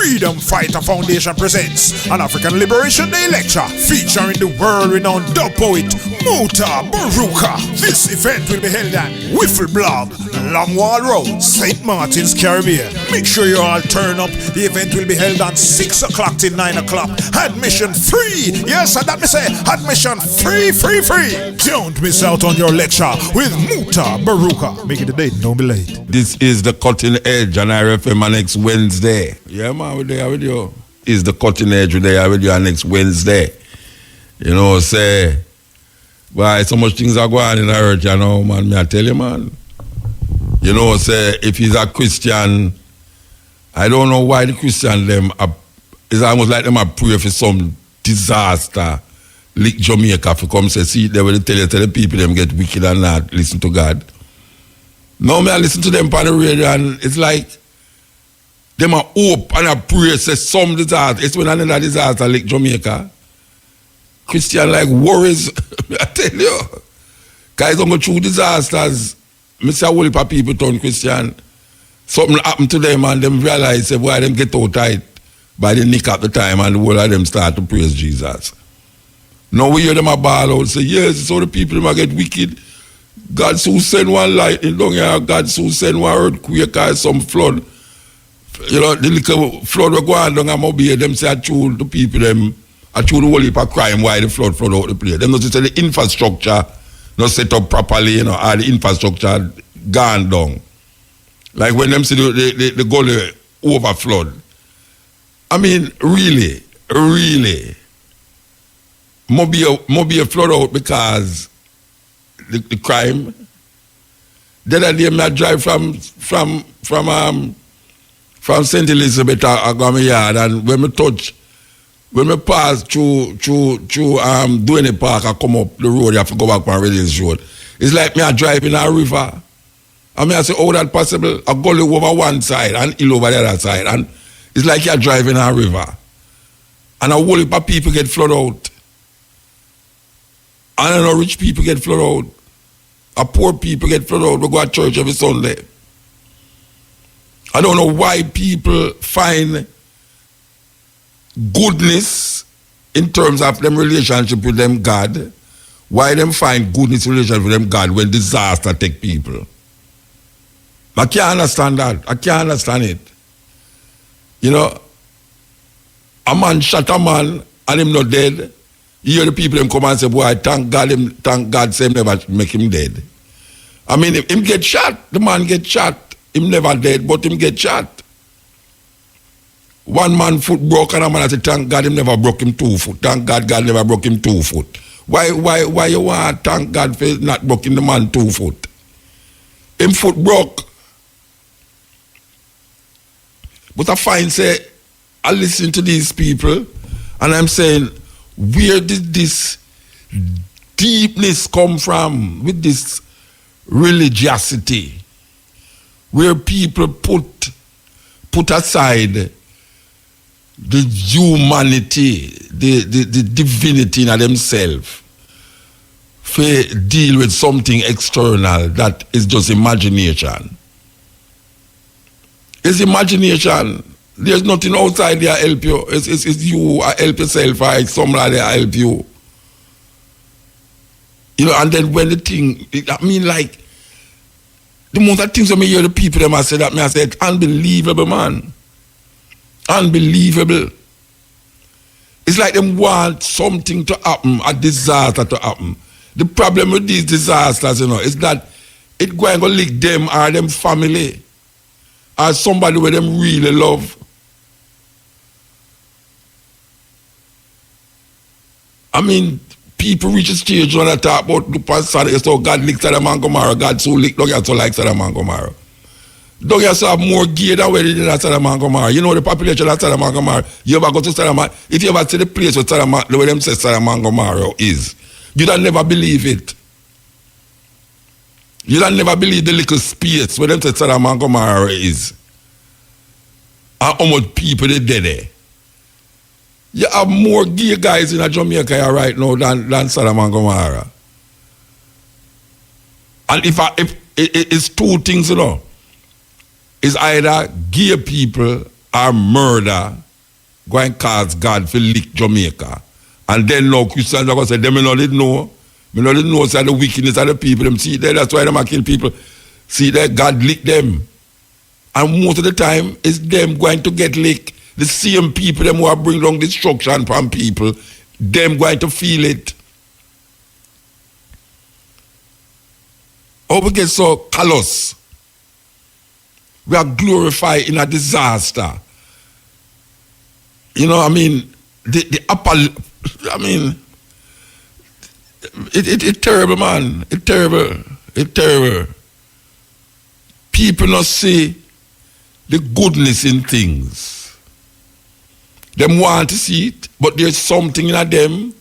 Freedom Fighter Foundation presents an African Liberation Day lecture featuring the world-renowned dub poet Mutabaruka. This event will be held at Wiffle Blog, Longwall Road, St. Martin's, Caribbean. Make sure you all turn up. The event will be held on 6 o'clock till 9 o'clock. Admission free. Yes, and that me say admission free. Don't miss out on your lecture with Mutabaruka. Make it a date, don't be late. This is the Cutting Edge on RFM next Wednesday. Yeah, man, we're there with you. Is the Cutting Edge, we're there with you next Wednesday. You know, say, why so much things are going on in the earth, you know, man, me I tell you, man. You know, say, if he's a Christian, I don't know why the Christian them, it's almost like them a pray for some disaster, like Jamaica, for come say, see, they will tell the people them get wicked and not listen to God. Now me I listen to them on the radio and it's like them a hope and a pray say some disaster. It's when another disaster like Jamaica. Christian like worries. I tell you. Guys don't go through disasters. I see a whole heap of people turn Christian. Something happened to them and them realize say why them get out tight by the nick at the time and the whole of them start to praise Jesus. Now we hear them a ball out say yes, so the people them a get wicked. God soon send one lightning down here, God soon send one earthquake or some flood. You know, the little flood will go on down and mobile, them say I choose the people, them, I choose the whole heap of crime why the flood out the place. Them not say the infrastructure not set up properly, you know, or the infrastructure gone down. Like when them see the gully over flood. I mean, really, mobile flood out because the crime. Then I did drive from St. Elizabeth I go my yard and when me pass through Duane Park I come up the road, I have to go back on Redlands Road. It's like me I drive in a river. I mean I say, how that possible? I go over one side and hill over the other side. And it's like you're driving a river. And a whole heap of people get flooded out. And I know rich people get flooded out. A poor people get flooded out. We go to church every Sunday. I don't know why people find goodness in terms of them relationship with them God. Why them find goodness in relationship with them God when disaster take people. I can't understand that. I can't understand it. You know, a man shot a man and him not dead. You hear the people them come and say, boy, thank God say him never make him dead. I mean, him get shot, the man get shot. Him never dead, but him get shot. One man foot broke and a man say, thank God him never broke him 2 foot. Thank God God never broke him 2 foot. Why you want to thank God for not broking the man 2 foot? Him foot broke. But I find say, I listen to these people and I'm saying, where did this deepness come from with this religiosity? Where people put aside the humanity, the divinity in themselves for deal with something external that is just imagination. It's imagination. There's nothing outside there help you. It's you help yourself or somebody help you. You know, and then when the thing, I mean like, the most of things when I hear the people them I say that, I say, it's unbelievable, man. Unbelievable. It's like them want something to happen, a disaster to happen. The problem with these disasters, you know, is that it going to lick them or them family or somebody where them really love. I mean, people reach a stage when I talk about the past, so God licked Sodom and Gomorrah, God so licked, don't get so like Sodom and Gomorrah. Don't get so have more gay than where they did at Sodom and Gomorrah. You know the population of Sodom and Gomorrah. You ever go to Sodom and if you ever see the place where Sodom and, the way them say Sodom and Gomorrah is, you don't never believe it. You don't never believe the little space where them say Sodom and Gomorrah is. And how much people they did there. You have more gay guys in Jamaica right now than Sodom and Gomorrah. And if it's two things, you know. It's either gay people or murder go and cause God to lick Jamaica. And then now Christians are going to say, them no didn't know. Me no didn't know say the wickedness of the people. Them see there, that's why them kill people. See there, God lick them. And most of the time, it's them going to get licked. The same people, them who are bring down destruction from people, them going to feel it. How we get so callous? We are glorified in a disaster. You know, I mean, it's terrible, man. It's terrible. It's terrible. People not see the goodness in things. Them want to see it, but there's something in them.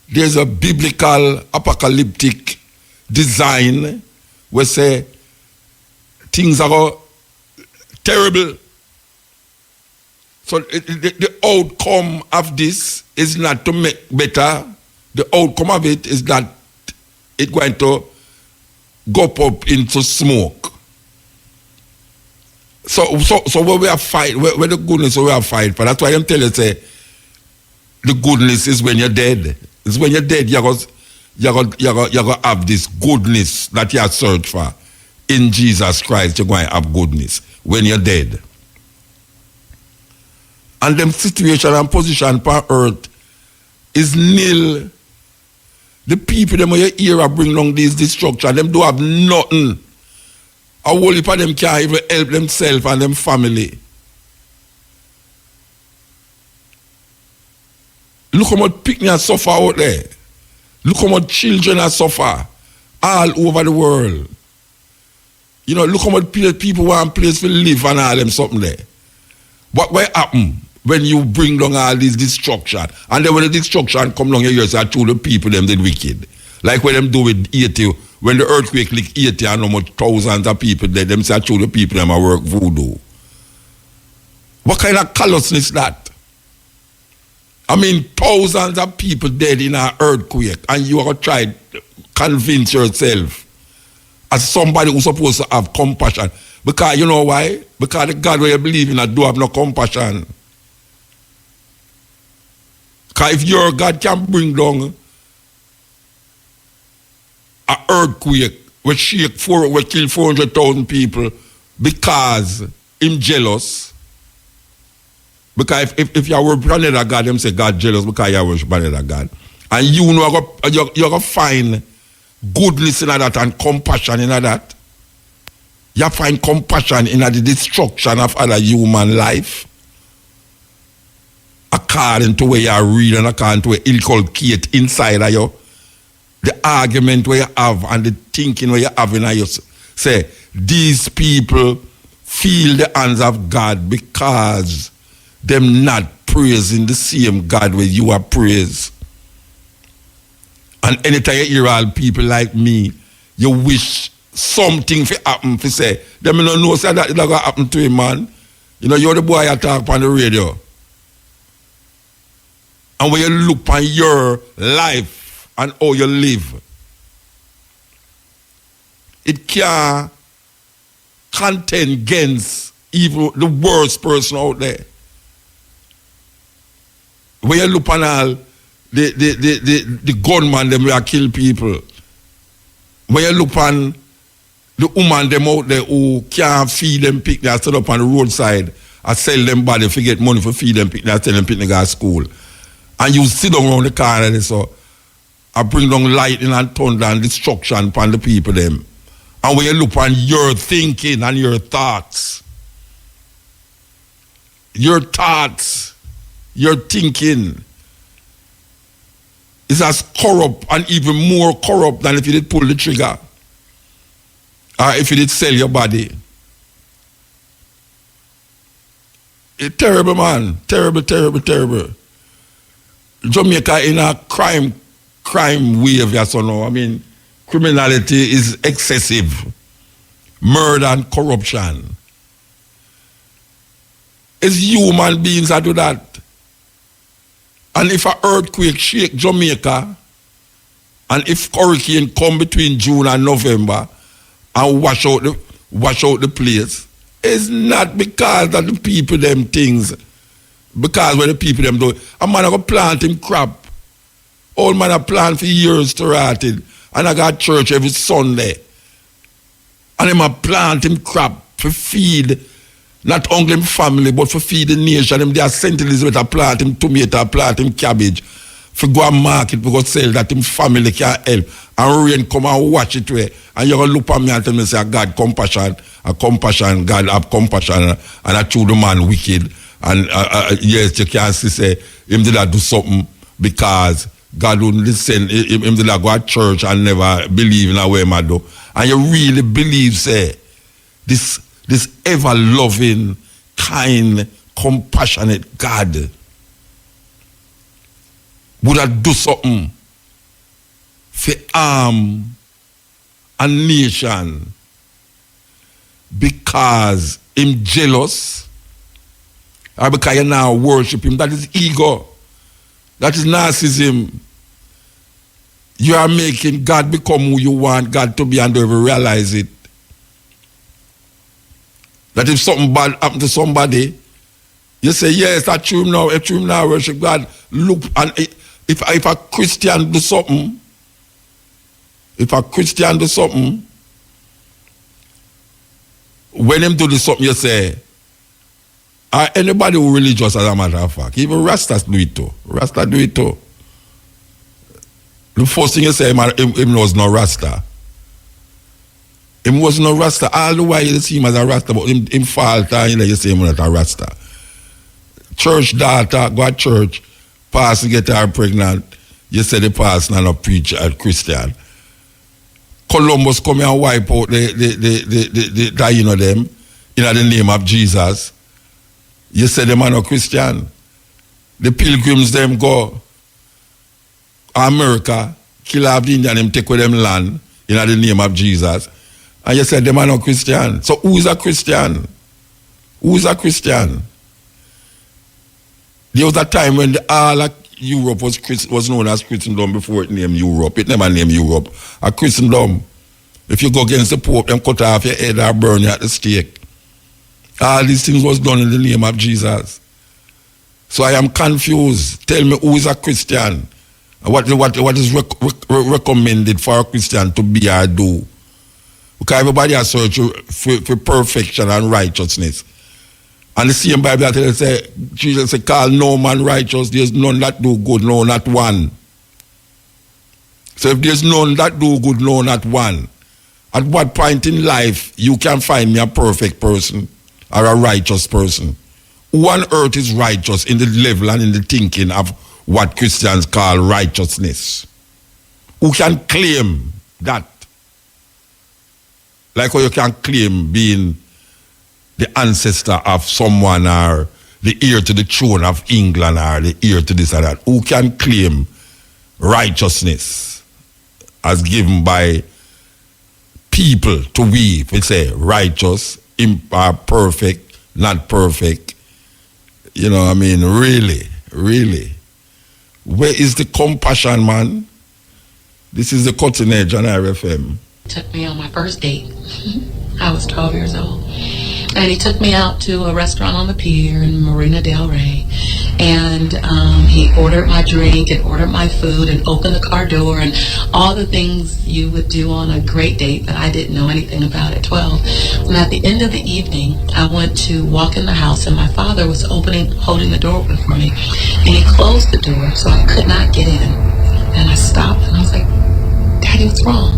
There's a biblical, apocalyptic design where say things are terrible. So the outcome of this is not to make better. The outcome of it is that it's going to go up into smoke. So where we are fight, where the goodness we are fight for. That's why I'm telling you, say, the goodness is when you're dead. It's when you're dead, you're going to have this goodness that you have searched for. In Jesus Christ, you're going to have goodness when you're dead. And them situation and position per earth is nil. The people them where you hear are bring along this destruction, them do have nothing. A whole heap of them can't even help themselves and them family. Look how much picnics suffer out there. Look how much children are suffer all over the world. You know, look how much people want a place to live and all them something there. What will happen when you bring down all this destruction? And then when the destruction come down, you say, to the people, them did wicked. Like when them do with Haiti, when the earthquake lick Haiti and how much thousands of people there, them say, to the people, them a work voodoo. What kind of callousness that? I mean, thousands of people dead in an earthquake, and you are trying to convince yourself as somebody who's supposed to have compassion. Because you know why? Because the God where you believe in do have no compassion. Because if your God can bring down an earthquake which kill 400,000 people because him jealous. Because if you worship another God, them say God jealous because you worship another God. And you know you're going to find goodness in that and compassion in that. You find compassion in the destruction of other human life. According to where you read and according to where you inculcate inside of you. The argument where you have and the thinking where you have in you. Say, these people feel the hands of God because them not praising the same God where you are praised. And anytime you hear all people like me, you wish something to happen to say, them don't know say that it's going to happen to him, man. You know, you're the boy you talk on the radio. And when you look on your life and how you live, it can contend against even the worst person out there. When you look on all the gunman them will kill people. When you look on the woman them out there who can't feed them pick, they stand up on the roadside and sell them body to get money for feed them pick, they tell them pick to school. And you sit down around the corner and so I bring down lightning and thunder and destruction upon the people them. And when you look on your thinking and your thoughts, your thinking is as corrupt and even more corrupt than if you did pull the trigger or if you did sell your body. It's terrible, man. Terrible, terrible, terrible. Jamaica in a crime wave, yes or no. I mean, criminality is excessive. Murder and corruption. It's human beings that do that. And if an earthquake shake Jamaica, and if hurricane come between June and November and wash out the place, It's not because of the people them things. Because when the people them do, a man a go plant him crop. Old man a plant for years to rot it. And I got church every Sunday. And him a plant him crop for feed, not only him family, but for feed the nation. Him they are St. Elizabeth a plant him tomato, plant him cabbage. For go and market, for go sell that him family can help. And rain come and watch it way. And you're going to look at me and tell me, say, God compassion, God have compassion, and I choose the man wicked. And yes, you can see, say, him did that do something because God wouldn't listen. Him did that go to church and never believe in a way, man do. And you really believe, say, this ever-loving, kind, compassionate God would have do something for a nation because him jealous or because you now worship him. That is ego. That is narcissism. You are making God become who you want God to be and don't even realize it. That if something bad happened to somebody, you say, yes, that's true now. It's true now, worship God. Look, and if a Christian do something, when him do something, you say, anybody who religious as a matter of fact, even Rastas do it too. Rasta do it too. The first thing you say, him was no Rasta. Him was no Rasta. All the while you see him as a Rasta, but him fault and you say him not a Rasta. Church daughter, go to church, pastor get her pregnant, you say the pastor not preach a Christian. Columbus come here and wipe out the them in the name of Jesus. You say them are not Christian. The pilgrims them go America, kill off the Indian, them take with them land in the name of Jesus. And you say them are not Christian. So who is a Christian? Who is a Christian? There was a time when all of Europe was known as Christendom before it named Europe. It never named Europe. A Christendom. If you go against the Pope, them cut off your head or burn you at the stake. All these things was done in the name of Jesus. So I am confused. Tell me who is a Christian? What is recommended for a Christian to be or do? Because everybody has search for perfection and righteousness. And the same Bible that say, Jesus said, call no man righteous, there's none that do good, no, not one. So if there's none that do good, no, not one, at what point in life you can find me a perfect person or a righteous person? Who on earth is righteous in the level and in the thinking of what Christians call righteousness? Who can claim that? Like how you can claim being the ancestor of someone or the heir to the throne of England or the heir to this or that. Who can claim righteousness as given by people to we say righteous, perfect, not perfect. You know what I mean? Really. Where is the compassion, man? This is the Cutting Edge on RFM. Took me on my first date. I was 12 years old. And he took me out to a restaurant on the pier in Marina Del Rey. And he ordered my drink and ordered my food and opened the car door and all the things you would do on a great date that I didn't know anything about at 12. And at the end of the evening, I went to walk in the house and my father was holding the door open for me. And he closed the door so I could not get in. And I stopped and I was like, Daddy, what's wrong?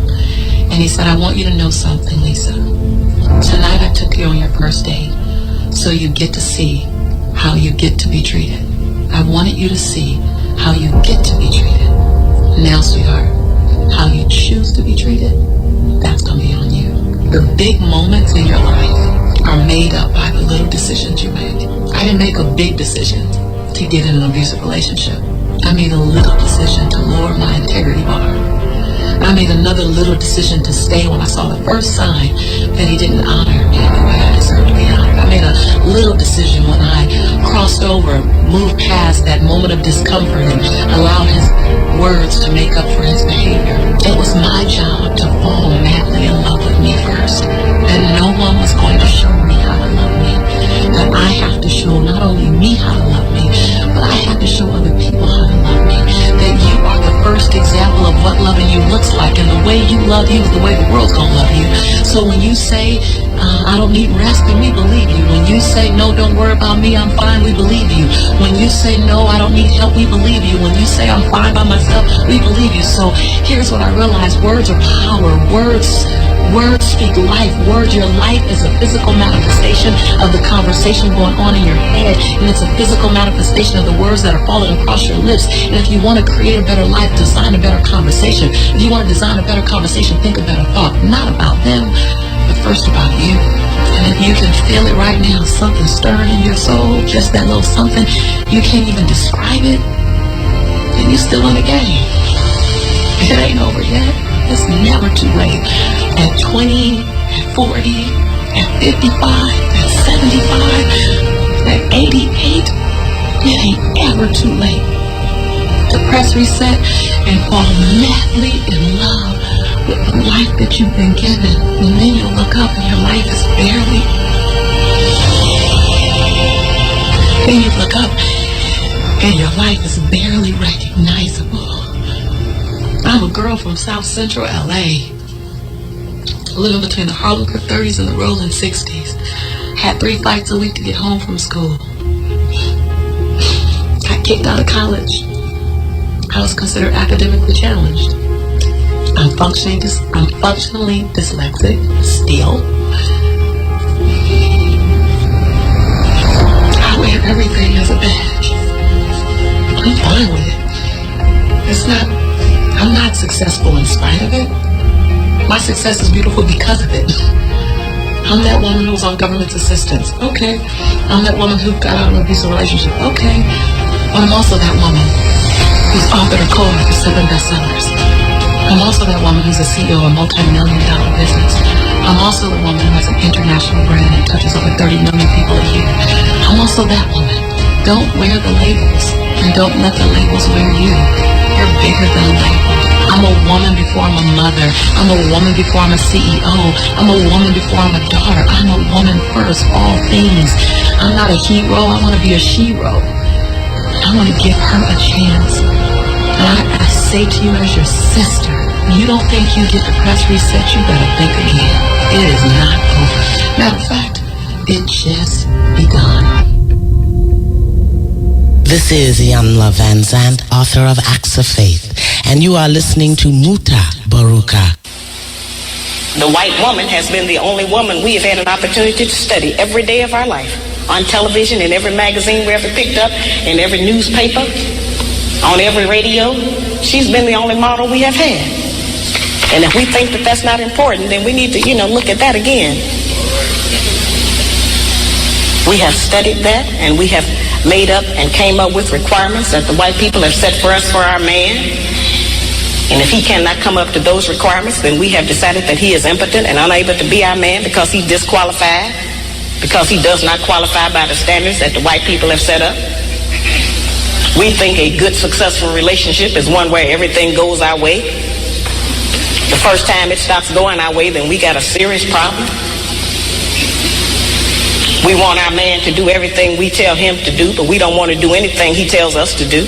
And he said, I want you to know something, Lisa. Tonight I took you on your first date, so you get to see how you get to be treated. I wanted you to see how you get to be treated. Now, sweetheart, how you choose to be treated, that's going to be on you. The big moments in your life are made up by the little decisions you make. I didn't make a big decision to get in an abusive relationship. I made a little decision to lower my integrity bar. I made another little decision to stay when I saw the first sign that he didn't honor me the way I deserved to be honored. I made a little decision when I crossed over, moved past that moment of discomfort and allowed his words to make up for his behavior. It was my job to fall madly in love with me me first, that no one was going to show me how to love me, that I have to show not only me how to love me, but I have to show other people how to love me, that you are the first example of what loving you looks like, and the way you love you is the way the world's gonna love you. So when you say, I don't need rest, then we believe you. When you say, no, don't worry about me, I'm fine, we believe you. When you say, no, I don't need help, we believe you. When you say, I'm fine by myself, we believe you. So here's what I realized: words are power. Words speak life. Your life is a physical manifestation of the conversation going on in your head, and it's a physical manifestation of the words that are falling across your lips. And if you want to create a better life, design a better conversation. If you want to design a better conversation, think a better thought, not about them, but first about you. And if you can feel it right now, something stirring in your soul, just that little something, you can't even describe it, then you're still in the game. It ain't over yet. It's never too late. At 20, at 40, at 55, at 75, at 88, it ain't ever too late to press reset and fall madly in love with the life that you've been given. And then you'll look up and your life is barely. Then you look up and your life is barely recognizable. I'm a girl from South Central LA, living between the Harlem Crip 30s and the Rolling 60s. Had 3 flights a week to get home from school. Got kicked out of college. I was considered academically challenged. I'm functionally dyslexic still. I wear everything as a badge. I'm fine with it. I'm not successful in spite of it. My success is beautiful because of it. I'm that woman who's on government assistance. Okay. I'm that woman who got out of an abusive relationship. Okay. But I'm also that woman who's authored a co-author for 7 bestsellers. I'm also that woman who's a CEO of a multi-million-dollar business. I'm also the woman who has an international brand and touches over 30 million people a year. I'm also that woman. Don't wear the labels, and don't let the labels wear you. You're bigger than a label. I'm a woman before I'm a mother. I'm a woman before I'm a CEO. I'm a woman before I'm a daughter. I'm a woman first, all things. I'm not a hero. I want to be a she-ro. I want to give her a chance. And I say to you as your sister, you don't think you get to press reset, you better think again. It is not over. Matter of fact, it just begun. This is Iamla Van Zandt, author of Acts of Faith, and you are listening to Mutabaruka. The white woman has been the only woman we have had an opportunity to study every day of our life. On television, in every magazine we ever picked up, in every newspaper, on every radio. She's been the only model we have had. And if we think that that's not important, then we need to, look at that again. We have studied that, and we have made up and came up with requirements that the white people have set for us for our man. And if he cannot come up to those requirements, then we have decided that he is impotent and unable to be our man because he's disqualified, because he does not qualify by the standards that the white people have set up. We think a good, successful relationship is one where everything goes our way. The first time it stops going our way, then we got a serious problem. We want our man to do everything we tell him to do, but we don't want to do anything he tells us to do.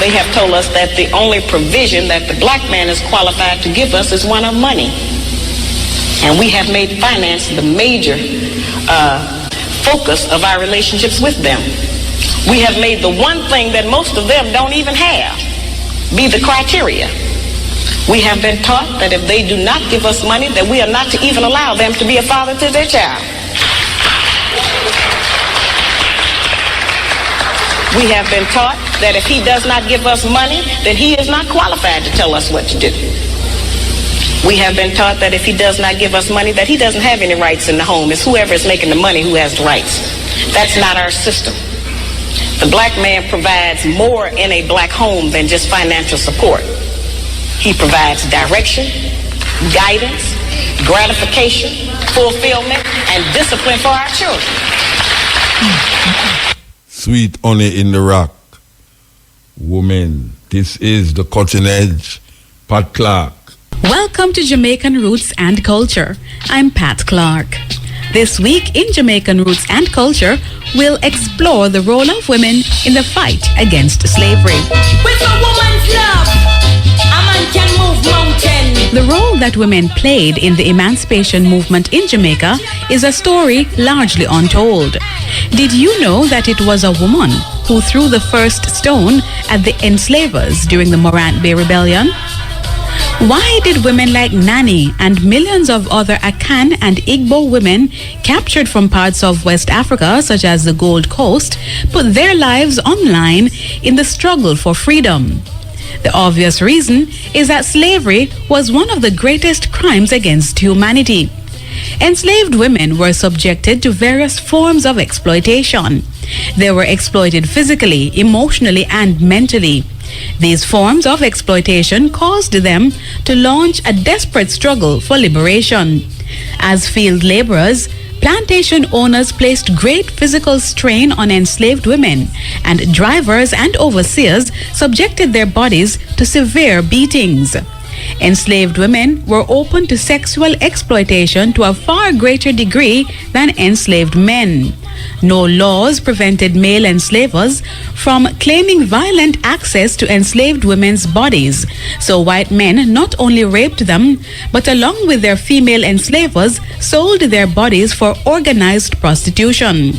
They have told us that the only provision that the black man is qualified to give us is one of money. And we have made finance the major focus of our relationships with them. We have made the one thing that most of them don't even have be the criteria. We have been taught that if they do not give us money, that we are not to even allow them to be a father to their child. We have been taught that if he does not give us money, then he is not qualified to tell us what to do. We have been taught that if he does not give us money, that he doesn't have any rights in the home. It's whoever is making the money who has the rights. That's not our system. The black man provides more in a black home than just financial support. He provides direction, guidance, gratification, fulfillment, and discipline for our children. Sweet honey in the rock. Woman, this is the cutting edge Pat Clark. Welcome to Jamaican Roots and Culture. I'm Pat Clark. This week in Jamaican Roots and Culture, we'll explore the role of women in the fight against slavery. With a woman's love, a man can move mountains. The role that women played in the emancipation movement in Jamaica is a story largely untold. Did you know that it was a woman who threw the first stone at the enslavers during the Morant Bay Rebellion? Why did women like Nani and millions of other Akan and Igbo women captured from parts of West Africa, such as the Gold Coast, put their lives on line in the struggle for freedom? The obvious reason is that slavery was one of the greatest crimes against humanity. Enslaved women were subjected to various forms of exploitation. They were exploited physically, emotionally, and mentally. These forms of exploitation caused them to launch a desperate struggle for liberation. As field laborers, plantation owners placed great physical strain on enslaved women, and drivers and overseers subjected their bodies to severe beatings. Enslaved women were open to sexual exploitation to a far greater degree than enslaved men. No laws prevented male enslavers from claiming violent access to enslaved women's bodies, so white men not only raped them, but along with their female enslavers, sold their bodies for organized prostitution.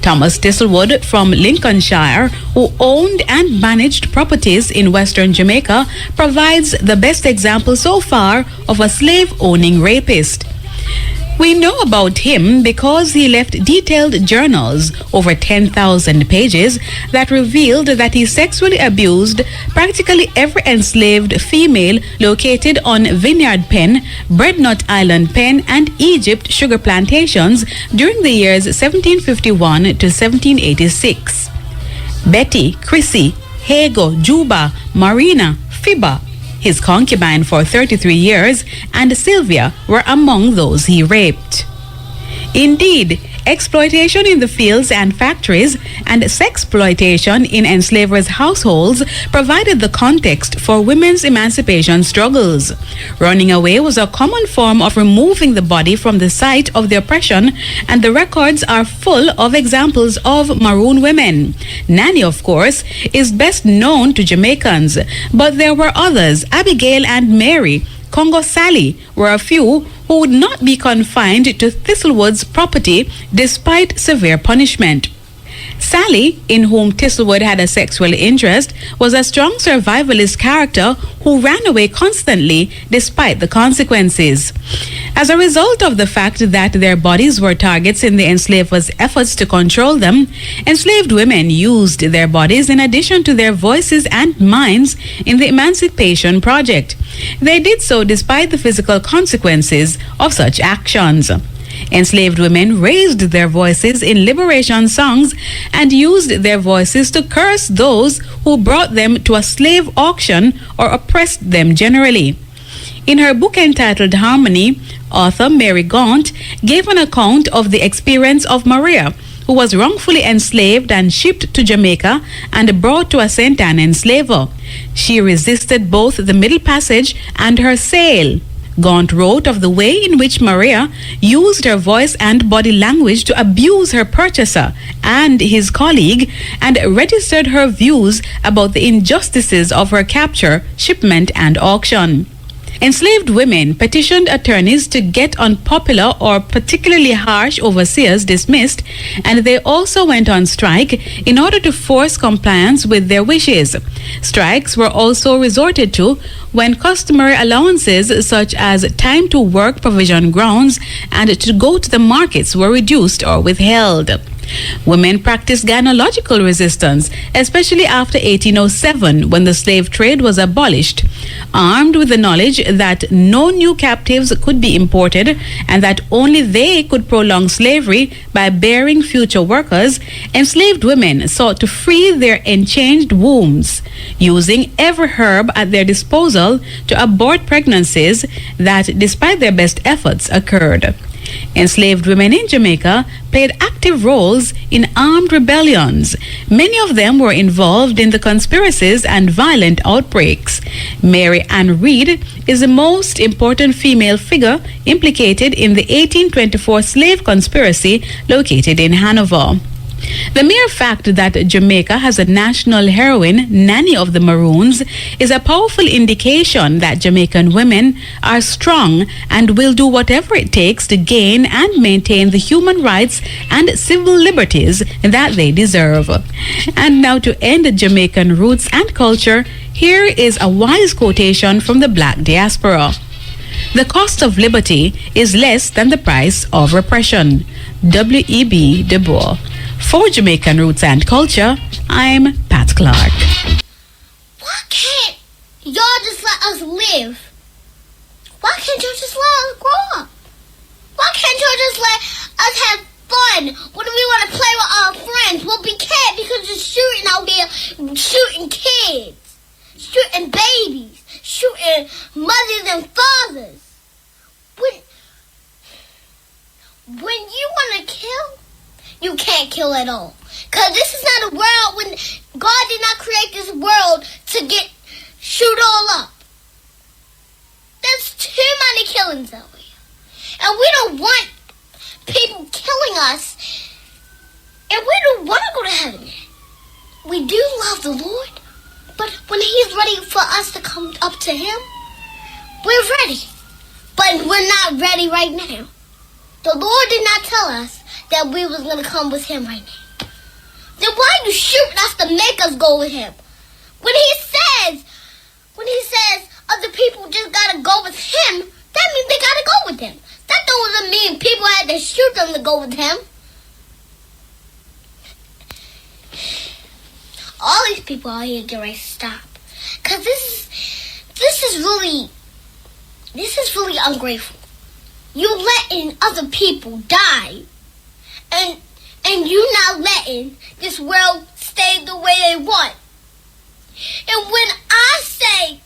Thomas Thistlewood from Lincolnshire, who owned and managed properties in western Jamaica, provides the best example so far of a slave-owning rapist. We know about him because he left detailed journals, over 10,000 pages, that revealed that he sexually abused practically every enslaved female located on Vineyard Pen, Breadnut Island Pen, and Egypt sugar plantations during the years 1751 to 1786. Betty, Chrissy, Hago, Juba, Marina, Fiba, his concubine for 33 years, and Sylvia were among those he raped. Indeed, exploitation in the fields and factories and sexploitation in enslavers' households provided the context for women's emancipation struggles. Running away was a common form of removing the body from the site of the oppression, and the records are full of examples of maroon women. Nanny, of course, is best known to Jamaicans, but there were others. Abigail and Mary, Congo Sally were a few who would not be confined to Thistlewood's property despite severe punishment. Sally, in whom Thistlewood had a sexual interest, was a strong survivalist character who ran away constantly despite the consequences. As a result of the fact that their bodies were targets in the enslavers' efforts to control them, enslaved women used their bodies in addition to their voices and minds in the Emancipation Project. They did so despite the physical consequences of such actions. Enslaved women raised their voices in liberation songs and used their voices to curse those who brought them to a slave auction or oppressed them generally. In her book entitled Harmony, author Mary Gaunt gave an account of the experience of Maria, who was wrongfully enslaved and shipped to Jamaica and brought to a St. Anne enslaver. She resisted both the Middle Passage and her sale. Gaunt wrote of the way in which Maria used her voice and body language to abuse her purchaser and his colleague, and registered her views about the injustices of her capture, shipment, and auction. Enslaved women petitioned attorneys to get unpopular or particularly harsh overseers dismissed, and they also went on strike in order to force compliance with their wishes. Strikes were also resorted to when customary allowances such as time to work provision grounds and to go to the markets were reduced or withheld. Women practiced gynecological resistance, especially after 1807, when the slave trade was abolished. Armed with the knowledge that no new captives could be imported and that only they could prolong slavery by bearing future workers, enslaved women sought to free their enchained wombs, using every herb at their disposal to abort pregnancies that, despite their best efforts, occurred. Enslaved women in Jamaica played active roles in armed rebellions. Many of them were involved in the conspiracies and violent outbreaks. Mary Ann Reed is the most important female figure implicated in the 1824 slave conspiracy located in Hanover. The mere fact that Jamaica has a national heroine, Nanny of the Maroons, is a powerful indication that Jamaican women are strong and will do whatever it takes to gain and maintain the human rights and civil liberties that they deserve. And now, to end Jamaican roots and culture, here is a wise quotation from the Black diaspora. The cost of liberty is less than the price of repression. W.E.B. Du Bois. For Jamaican Roots and Culture, I'm Pat Clark. Why can't y'all just let us live? Why can't y'all just let us grow up? Why can't y'all just let us have fun when we want to play with our friends? Well, we can't because you're shooting out there, shooting kids, shooting babies, shooting mothers and fathers. When you want to kill, you can't kill at all. Because this is not a world when God did not create this world to shoot all up. There's too many killings out here. And we don't want people killing us. And we don't want to go to heaven. We do love the Lord. But when He's ready for us to come up to Him, we're ready. But we're not ready right now. The Lord did not tell us that we was going to come with Him right now. Then why are you shooting us to make us go with Him? When He says other people just got to go with Him, that means they got to go with Him. That doesn't mean people had to shoot them to go with Him. All these people out here get ready to stop. Because this is really ungrateful. You letting other people die, and you not letting this world stay the way they want. And when I say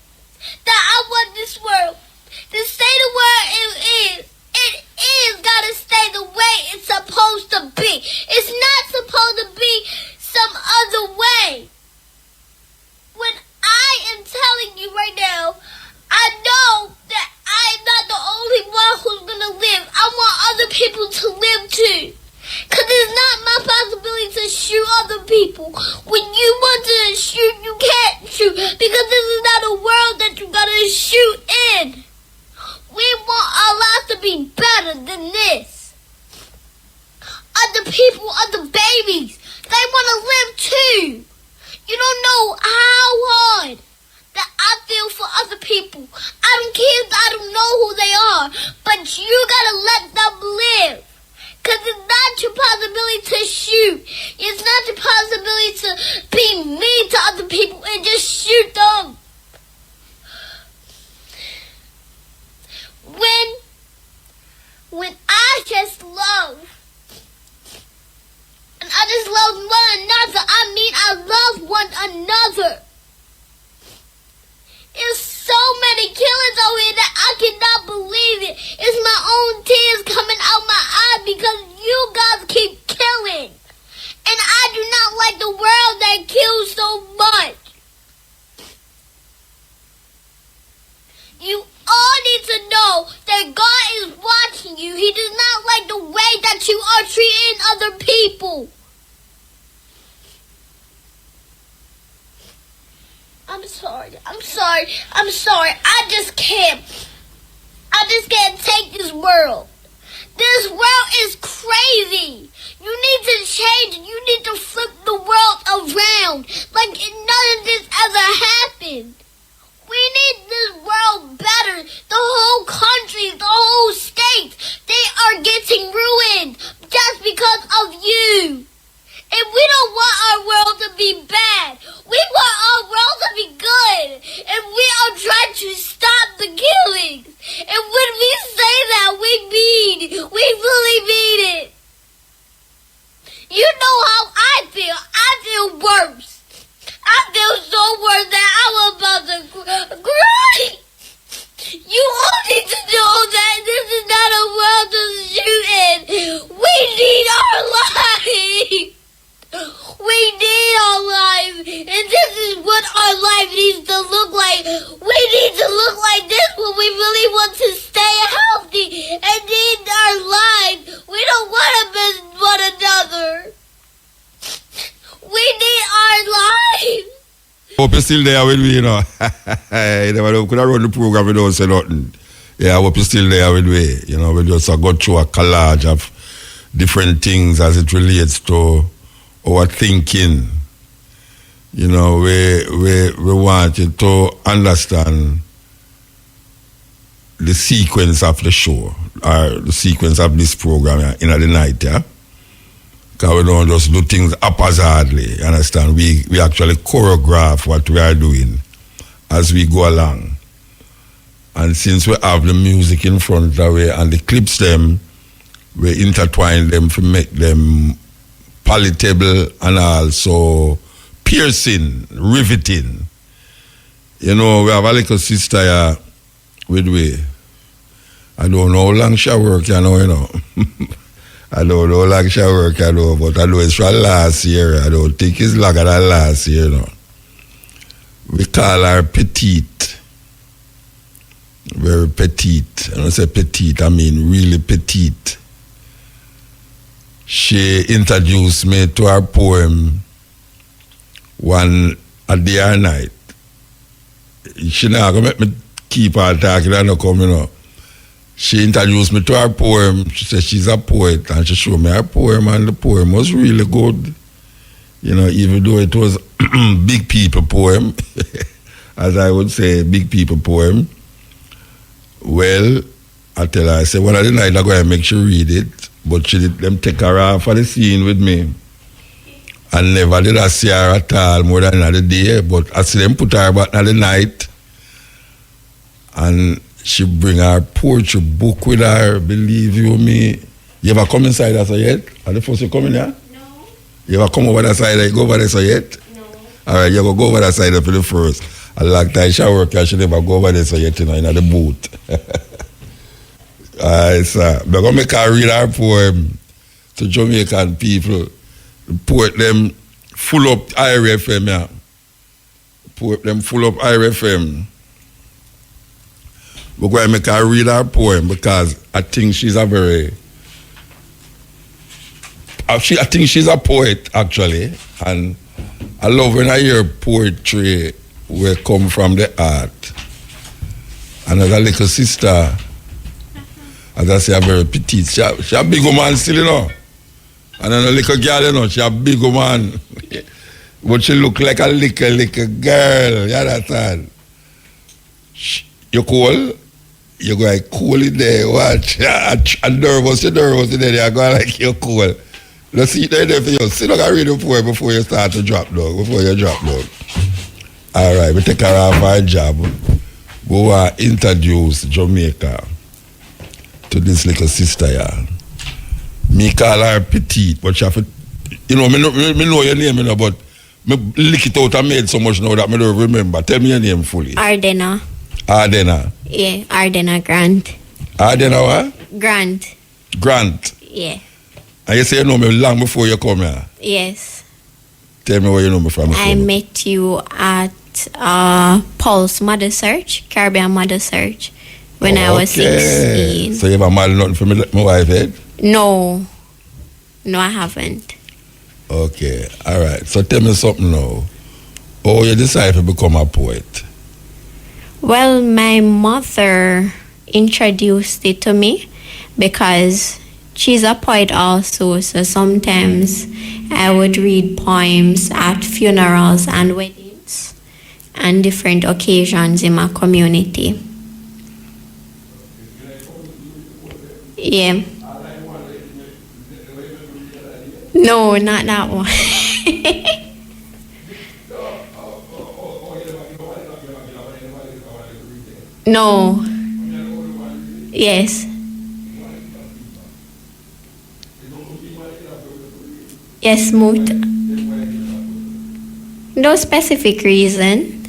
that I want this world to stay the way it is gotta stay the way it's supposed to be. It's not supposed to be some other way. When I am telling you right now, I know that I'm not the only one who's gonna live. I want other people to live too. Cause it's not my possibility to shoot other people. When you want to shoot, you can't shoot. Because this is not a world that you gotta shoot in. We want our lives to be better than this. Other people, other babies, they wanna live too. You don't know how hard that I feel for other people. I don't care if I don't know who they are, but you gotta let them live. Cause it's not your possibility to shoot. It's not your possibility to be mean to other people and just shoot them. When I just love, and I just love one another, I mean I love one another. There's so many killings over here that I cannot believe it. It's my own tears coming out my eyes because you guys keep killing. And I do not like the world that kills so much. You all need to know that God is watching you. He does not like the way that you are treating other people. I'm sorry. I just can't take this world. This world is crazy. You need to change it. You need to flip the world around like none of this ever happened. We need this world better. The whole country, the whole state, they are getting ruined just because of you. And we don't want our world to be bad. We want our world to be good. And we are trying to stop the killings. And when we say that, we really mean it. You know how I feel. I feel worse. I feel so worse that I'm about to cry. You all need to know that this is not a world to shoot in. We need our life. and this is what our life needs to look like. We need to look like this when we really want to stay healthy and need our lives. We don't want to miss one another. We need our lives. Hope you're still there with me, you know. You never know, could I run the program without saying nothing? Yeah, I hope you're still there with me. You know, we just go through a collage of different things as it relates to our thinking. You know, we want you to understand the sequence of the show, or the sequence of this program in the night, yeah? Because we don't just do things haphazardly, you understand? We actually choreograph what we are doing as we go along. And since we have the music in front of us and the clips them, we intertwine them to make them palatable and also piercing, riveting. You know, we have a little sister here with we. I don't know how long she work, you know. I don't know how long she work, but I know it's from last year. I don't think it's longer than last year, you know. We call her Petite. Very petite. When I say petite, I mean really petite. She introduced me to her poem one a day or night. She not gonna make me keep her talking and not come, you know. She introduced me to her poem. She said she's a poet, and she showed me her poem, and the poem was really good. You know, even though it was big people poem, as I would say, big people poem. Well, I tell her, I said, one of the night I'm going to make sure read it, but she did them take her off for the scene with me. And never did I see her at all more than another day, but I see them put her back in the night, and she bring her poetry book with her, believe you me. You ever come inside that so yet? Are the first you come in here? No. You ever come over that side and go over there so yet? No. All right, you go over that side for the first. A long time she work, she never go over there so yet, you know, in the booth. Alright, sir. I'm going to make her read her poem to Jamaican people. Poet them full up IRFM, yeah. Poet them full up IRFM. We're going to make her read her poem because I think she's a very... I think she's a poet, actually. And I love when I hear poetry where come from the heart. And as a little sister, as I say, a very petite. She a big woman still, you know. And then a little girl, you know, she a big woman. But she look like a little girl. You understand? You cool? You go like cool in there, watch. And nervous in there, you go like you're cool. Let's see there for you. Sit down and read the poem before you start to drop down, before you drop down. All right, we take her off our job. We will introduce Jamaica to this little sister here. Me call her Petite, but she have to, you know, me know your name, you know, but me lick it out and made so much now that me don't remember. Tell me your name fully. Ardena. Ardena. Yeah, Ardena Grant. Ardena what? Grant. Grant. Yeah. And you say you know me long before you come here? Yes. Tell me where you know me from. I met you at Pulse Mother Search, Caribbean Mother Search, when I was 16. So you ever married nothing for my wife, eh? No. No, I haven't. Okay, all right. So tell me something now. Oh, you decided to become a poet? Well, my mother introduced it to me because she's a poet also, so sometimes I would read poems at funerals and weddings and different occasions in my community. Yeah. No, not that one. No. Yes. Yes, Muta. No specific reason.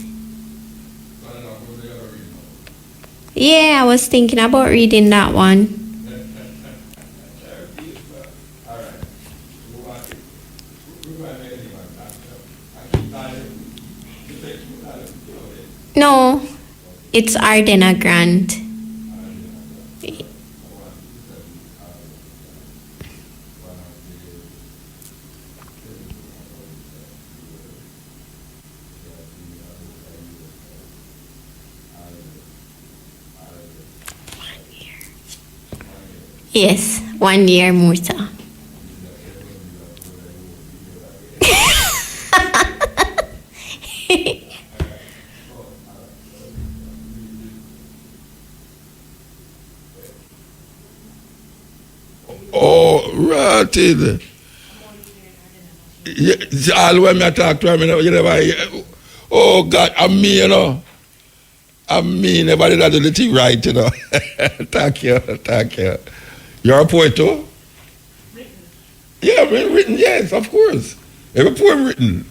Yeah, I was thinking about reading that one. No, it's Ardena Grant. Yes, 1 year Muta. Oh, rotted. Yeah, all when I talk to him, you never hear. Oh, God, I'm me, you know. I'm me, nobody that do the thing right, you know. Thank you. You're a poet too? Written. Yeah, written, yes, of course. Every poem written.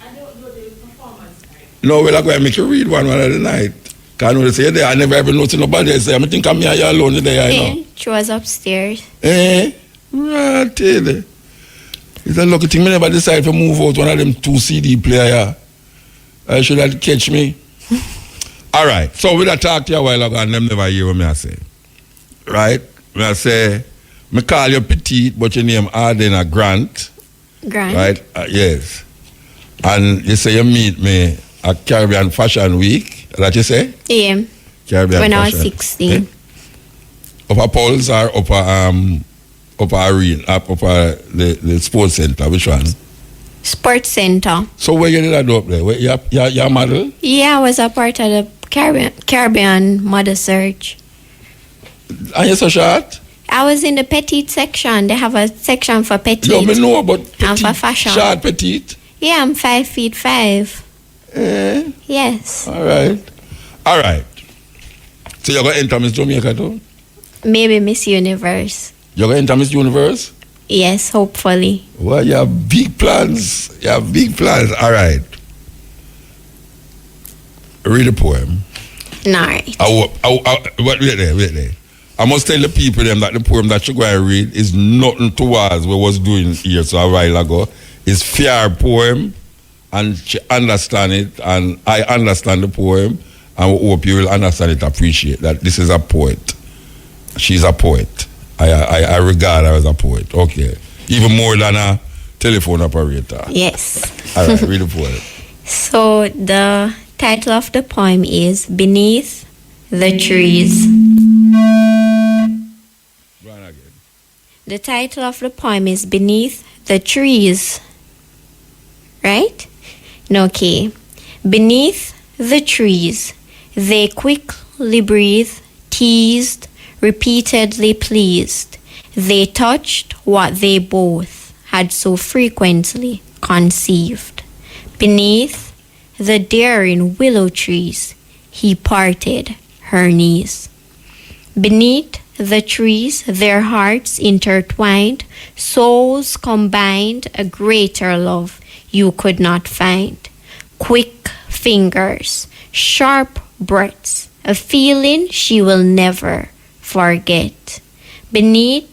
I don't know the performance. No, well, I'm going to make you read one of the night. Because I know they say there, I never ever noticed nobody else. I think I'm here alone today, I know. She was upstairs. Rotted. It's a lucky thing, I never decide to move out one of them 2 CD player. I should have catch me. All right, so we talked to you a while ago and them never hear what I say. Right? I say, I call you Petite, but your name Ardena Grant. Grant? Right? Yes. And you say you meet me at Caribbean Fashion Week. That you say? Yeah. Caribbean when Fashion. I was 16. Okay. Upper Pulse or upper arena, upper the sports center? Which one? Sports Center. So where you did that up there? Where you're a model? Yeah, I was a part of the Caribbean model search. And you're so short? I was in the petite section. They have a section for petite. No, I know about petite. And for fashion. Short petite? Yeah, I'm 5'5". Yes. All right. So you're going to enter Miss Jamaica too? Maybe Miss Universe. You're going to enter Miss Universe? Yes, hopefully. Well, you have big plans. All right. Read a poem. No. Wait there. I must tell the people them that the poem that you're going to read is nothing towards what was doing here so a while ago. It's fair poem, and she understand it, and I understand the poem, and we hope you will understand it, appreciate that this is a poet. She's a poet. I regard her as a poet. Okay. Even more than a telephone operator. Yes. All right, read the poem. So the title of the poem is Beneath the Trees. The title of the poem is Beneath the Trees. Right? Okay. Beneath the trees, they quickly breathed, teased, repeatedly pleased. They touched what they both had so frequently conceived. Beneath the daring willow trees, he parted her knees. Beneath the trees, their hearts intertwined, souls combined, a greater love you could not find. Quick fingers, sharp breaths, a feeling she will never forget. Beneath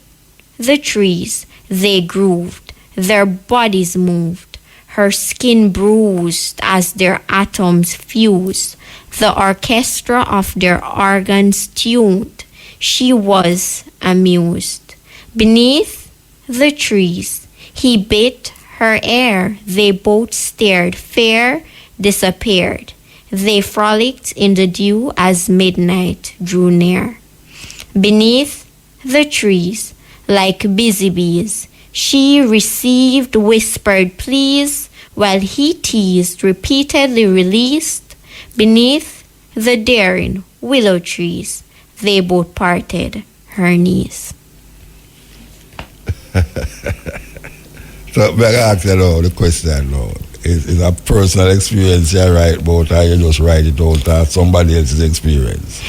the trees, they grooved, their bodies moved, her skin bruised as their atoms fused, the orchestra of their organs tuned. She was amused. Beneath the trees, he bit her air. They both stared, fair disappeared. They frolicked in the dew as midnight drew near. Beneath the trees, like busy bees, she received whispered pleas, while he teased, repeatedly released. Beneath the daring willow trees, they both parted her knees. So, I ask you now the question now. Is a personal experience you write about, or you just write it out as somebody else's experience?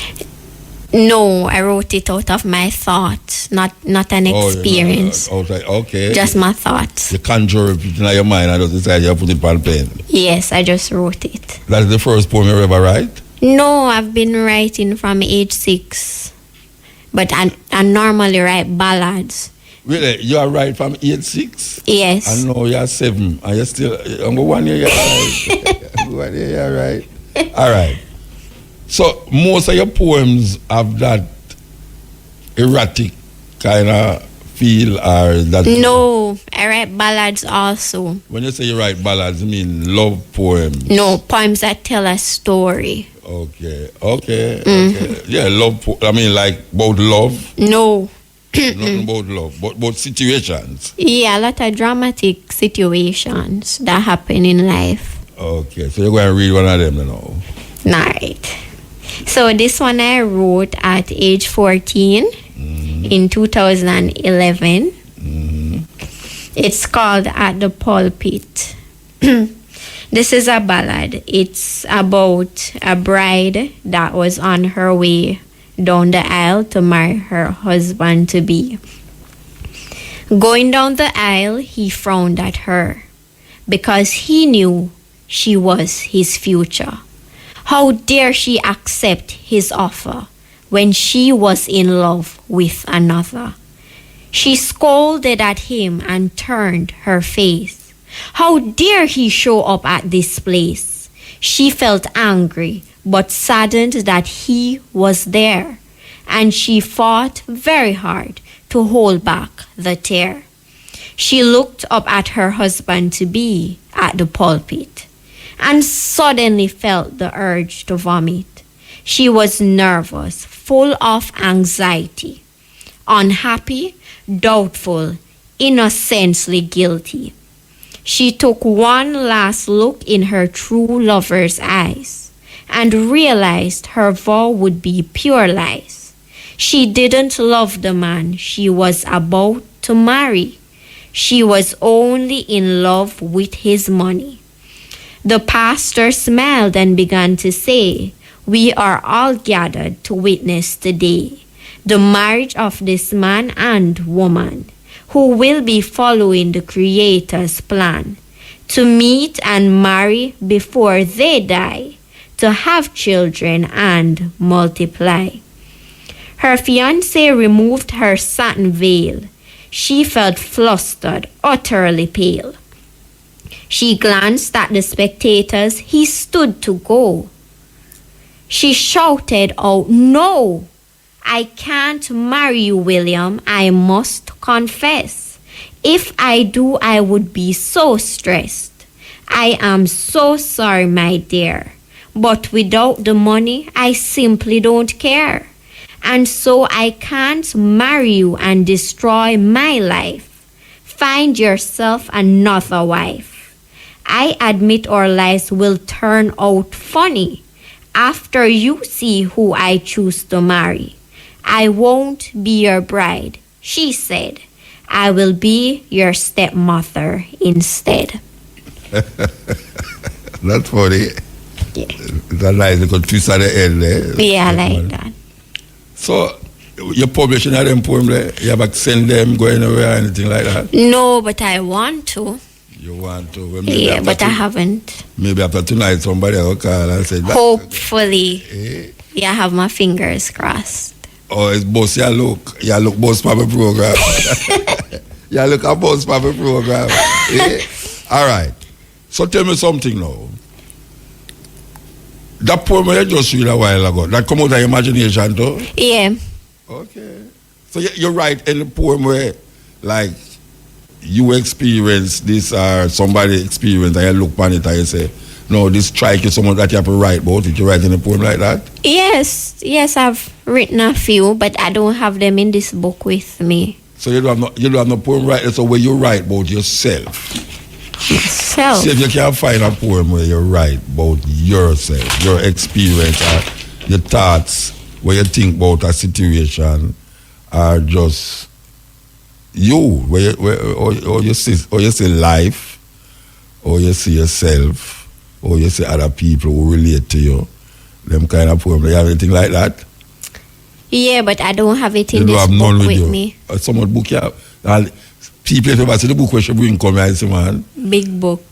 No, I wrote it out of my thoughts, not an experience. Okay. Just my thoughts. You conjure it in your mind and just decide you put it on pen. Yes, I just wrote it. That's the first poem you ever write? No, I've been writing from age 6. But I normally write ballads. Really? You are right from age 6? Yes. I know you're 7. And you're still, I'm 1 year, you're right. 1 year, you're right. All right. most of your poems have that erratic kind of feel, or that? No, I write ballads also. When you say you write ballads, you mean love poems? No, poems that tell a story. Okay. Yeah, I mean, like about love? No. Nothing about love, but about situations. Yeah, a lot of dramatic situations that happen in life. Okay, so you're going to read one of them now. Right. So this one I wrote at age 14 in 2011. It's called At the Pulpit. This is a ballad. It's about a bride that was on her way down the aisle to marry her husband-to-be. Going down the aisle, he frowned at her because he knew she was his future. How dare she accept his offer when she was in love with another? She scolded at him and turned her face. How dare he show up at this place? She felt angry but saddened that he was there, and she fought very hard to hold back the tear. She looked up at her husband-to-be at the pulpit and suddenly felt the urge to vomit. She was nervous, full of anxiety, unhappy, doubtful, innocently guilty. She took one last look in her true lover's eyes and realized her vow would be pure lies. She didn't love the man she was about to marry. She was only in love with his money. The pastor smiled and began to say, "We are all gathered to witness today the marriage of this man and woman who will be following the Creator's plan to meet and marry before they die, to have children and multiply." Her fiancé removed her satin veil. She felt flustered, utterly pale. She glanced at the spectators. He stood to go. She shouted out, "No, I can't marry you, William. I must confess. If I do, I would be so stressed. I am so sorry, my dear. But without the money, I simply don't care. And so I can't marry you and destroy my life. Find yourself another wife. I admit our lives will turn out funny after you see who I choose to marry. I won't be your bride," she said. "I will be your stepmother instead." That's funny. Yeah. That's nice. You could twist at the end there. Yeah, I like that. So, you're publishing them poems there? You have to send them, go anywhere, anything like that? No, but I want to. You want to? Well, Yeah, but I haven't. Maybe after tonight, somebody will call and say that. Hopefully. Yeah, I have my fingers crossed. Oh, it's boss, you look boss for the program. You look at boss for the program. All right. So tell me something now. That poem you just read a while ago, that come out of your imagination too? Yeah. Okay. So you write in the poem where, like, you experience this or somebody experienced and you look upon it and you say, no, this strike is someone that you have to write about it. You write in a poem like that? Yes, I've written a few, but I don't have them in this book with me. So you don't have no poem writer, so where you write about yourself. Myself? See if you can find a poem where you write about yourself, your experience, or your thoughts, where you think about a situation, or just you, or you see life, or you see yourself, or you see other people who relate to you. Them kind of poem. Do you have anything like that? Yeah, but I don't have it in this book with me. Someone book you have. And people, if you see the book where she bring come here, I say, man. Big book.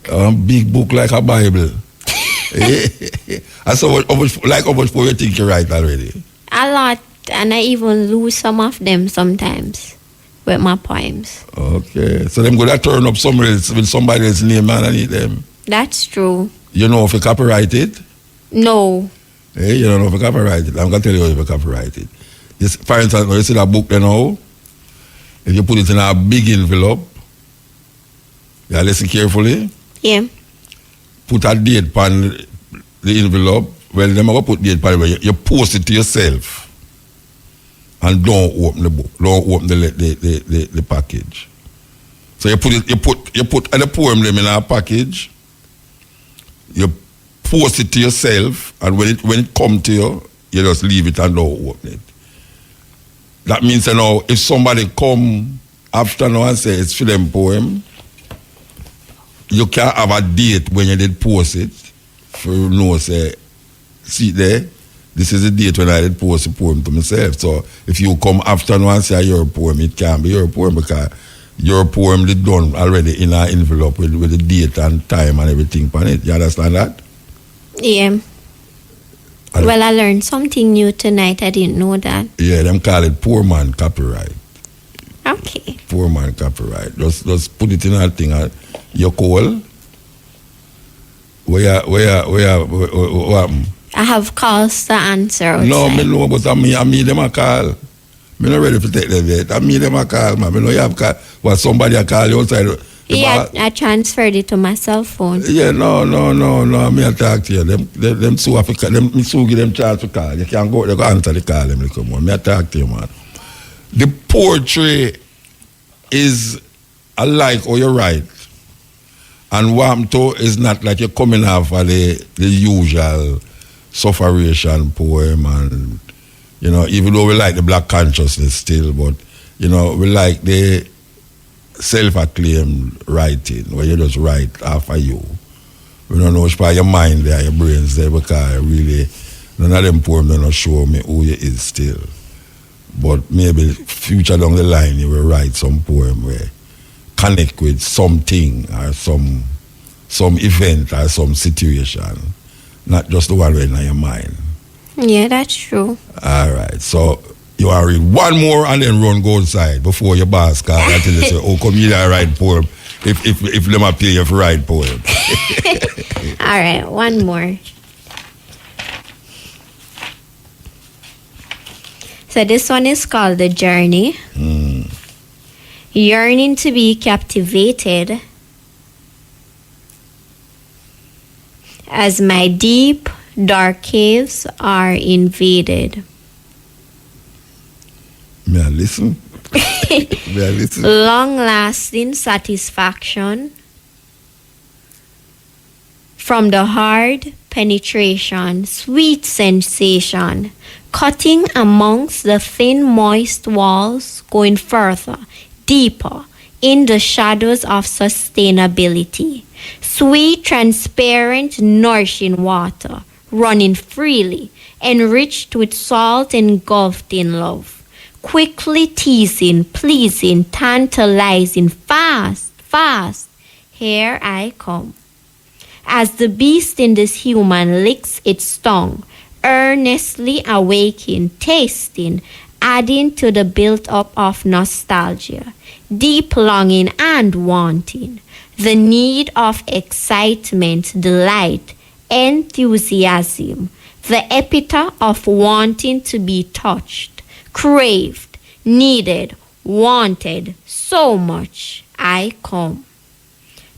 Big book like a Bible. And so how much poem you think you write already? A lot, and I even lose some of them sometimes with my poems. Okay. So them gonna turn up somewhere else with somebody else's name underneath them. That's true. You know if you copyright it? No. Hey, you don't know if you copyright it. I'm going to tell you if you copyright it. Yes, for instance, when you see that book there now, if you put it in a big envelope, you listen carefully. Yeah. Put a date on the envelope. Well, they're going to put date on it. You post it to yourself. And don't open the book. Don't open the package. So you put the poem them in a package. You post it to yourself, and when it come to you, you just leave it and don't open it. That means, you know, if somebody come after now and say it's for them poem, you can have a date when you did post it. For you know, say, see there, this is the date when I did post the poem to myself. So if you come after now and say your poem, it can't be your poem because your poem is done already in an envelope with the date and time and everything on it. You understand that? Yeah. Well, I learned something new tonight. I didn't know that. Yeah, them call it poor man copyright. Okay. Poor man copyright. Just put it in a thing. You call. Where happened? I have calls to answer outside. No, me know, but I me them a call. Me not ready to take them yet. I me them a call, man. Me know you have call. What somebody a call you outside. Yeah, I transferred it to my cell phone. Yeah, no. Me a talk to you. Them sue Africa. Me sue give them chance to call. You can't go. They go answer the call. Them come on. Me a talk to you, man. The poetry is alike or you write, and Wamto is not like you're coming off of the usual sufferation poem, and you know, even though we like the black consciousness still, but you know, we like the self-acclaimed writing where you just write half of you. We don't know which part of your mind there, your brains there, because really none of them poems don't show me who you is still. But maybe future down the line you will write some poem where connect with something or some event or some situation. Not just the one right in your mind. Yeah, that's true. All right. So you are read one more and then run go inside before your boss call until they say, oh, come here and write poem. If them appear you for write poem. All right, one more. So this one is called The Journey. Yearning to be captivated as my deep, dark caves are invaded. May I listen? May I listen? Long-lasting satisfaction from the hard penetration, sweet sensation, cutting amongst the thin, moist walls, going further, deeper, in the shadows of sustainability. Sweet, transparent, nourishing water, running freely, enriched with salt, engulfed in love. Quickly teasing, pleasing, tantalizing, fast, fast, here I come. As the beast in this human licks its tongue, earnestly awaking, tasting, adding to the built-up of nostalgia, deep longing and wanting, the need of excitement, delight, enthusiasm, the epithet of wanting to be touched, craved, needed, wanted, so much I come.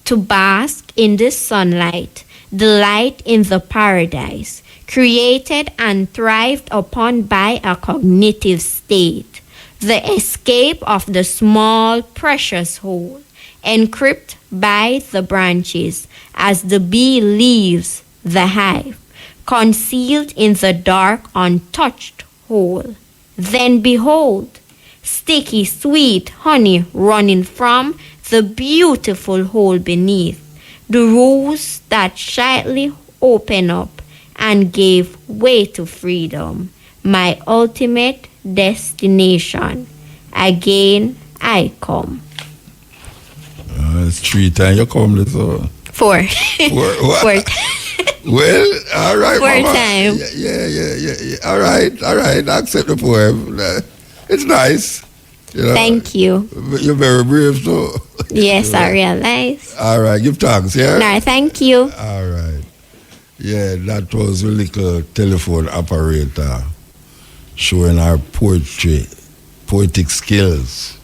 To bask in the sunlight, delight in the paradise, created and thrived upon by a cognitive state, the escape of the small precious whole, encrypted by the branches as the bee leaves the hive, concealed in the dark untouched whole. Then behold, sticky sweet honey running from the beautiful hole beneath, the rose that shyly opened up and gave way to freedom, my ultimate destination. Again I come. It's 3 times you come this one. 4. 4. Well, all right, 4 Mama. times. Yeah. All right. I accept the poem. It's nice. You know, Thank you. You're very brave, so. Yes, I realize. All right, give thanks, yeah? No, thank you. All right. Yeah, that was a little telephone operator showing our poetic skills.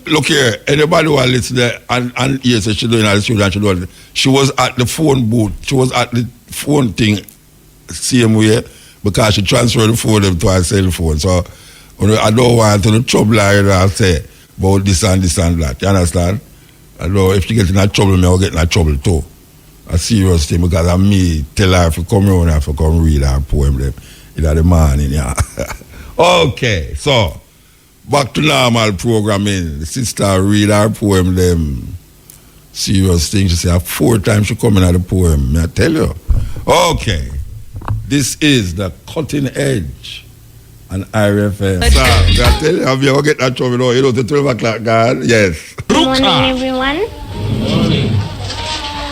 Look here, anybody who listen there, and yes, she doing all the student, she was at the phone booth, she was at the phone thing same way because she transferred the phone to her cell phone. So I don't want to trouble her and say about this and that. You understand? I know if she gets in trouble, me will get in trouble too. A serious thing because of me tell her if you come around and if you come read her poem them in the morning. Yeah. Okay, so back to normal programming. The sister read her poem them serious thing. She say 4 times she come in at the poem. May I tell you? Okay. This is the Cutting Edge on IRFM. Sir, I tell you, I'm going to get that trouble now. You know, the 12 o'clock, God. Yes. Good morning, everyone.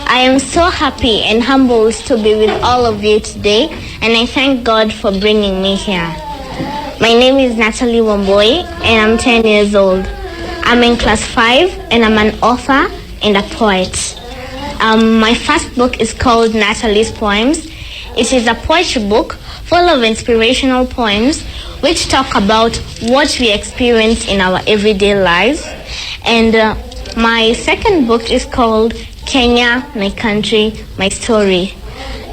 I am so happy and humbled to be with all of you today, and I thank God for bringing me here. My name is Natalie Wamboy, and I'm 10 years old. I'm in class 5, and I'm an author and a poet. My first book is called Natalie's Poems. It is a poetry book full of inspirational poems which talk about what we experience in our everyday lives. And my second book is called Kenya, My Country, My Story.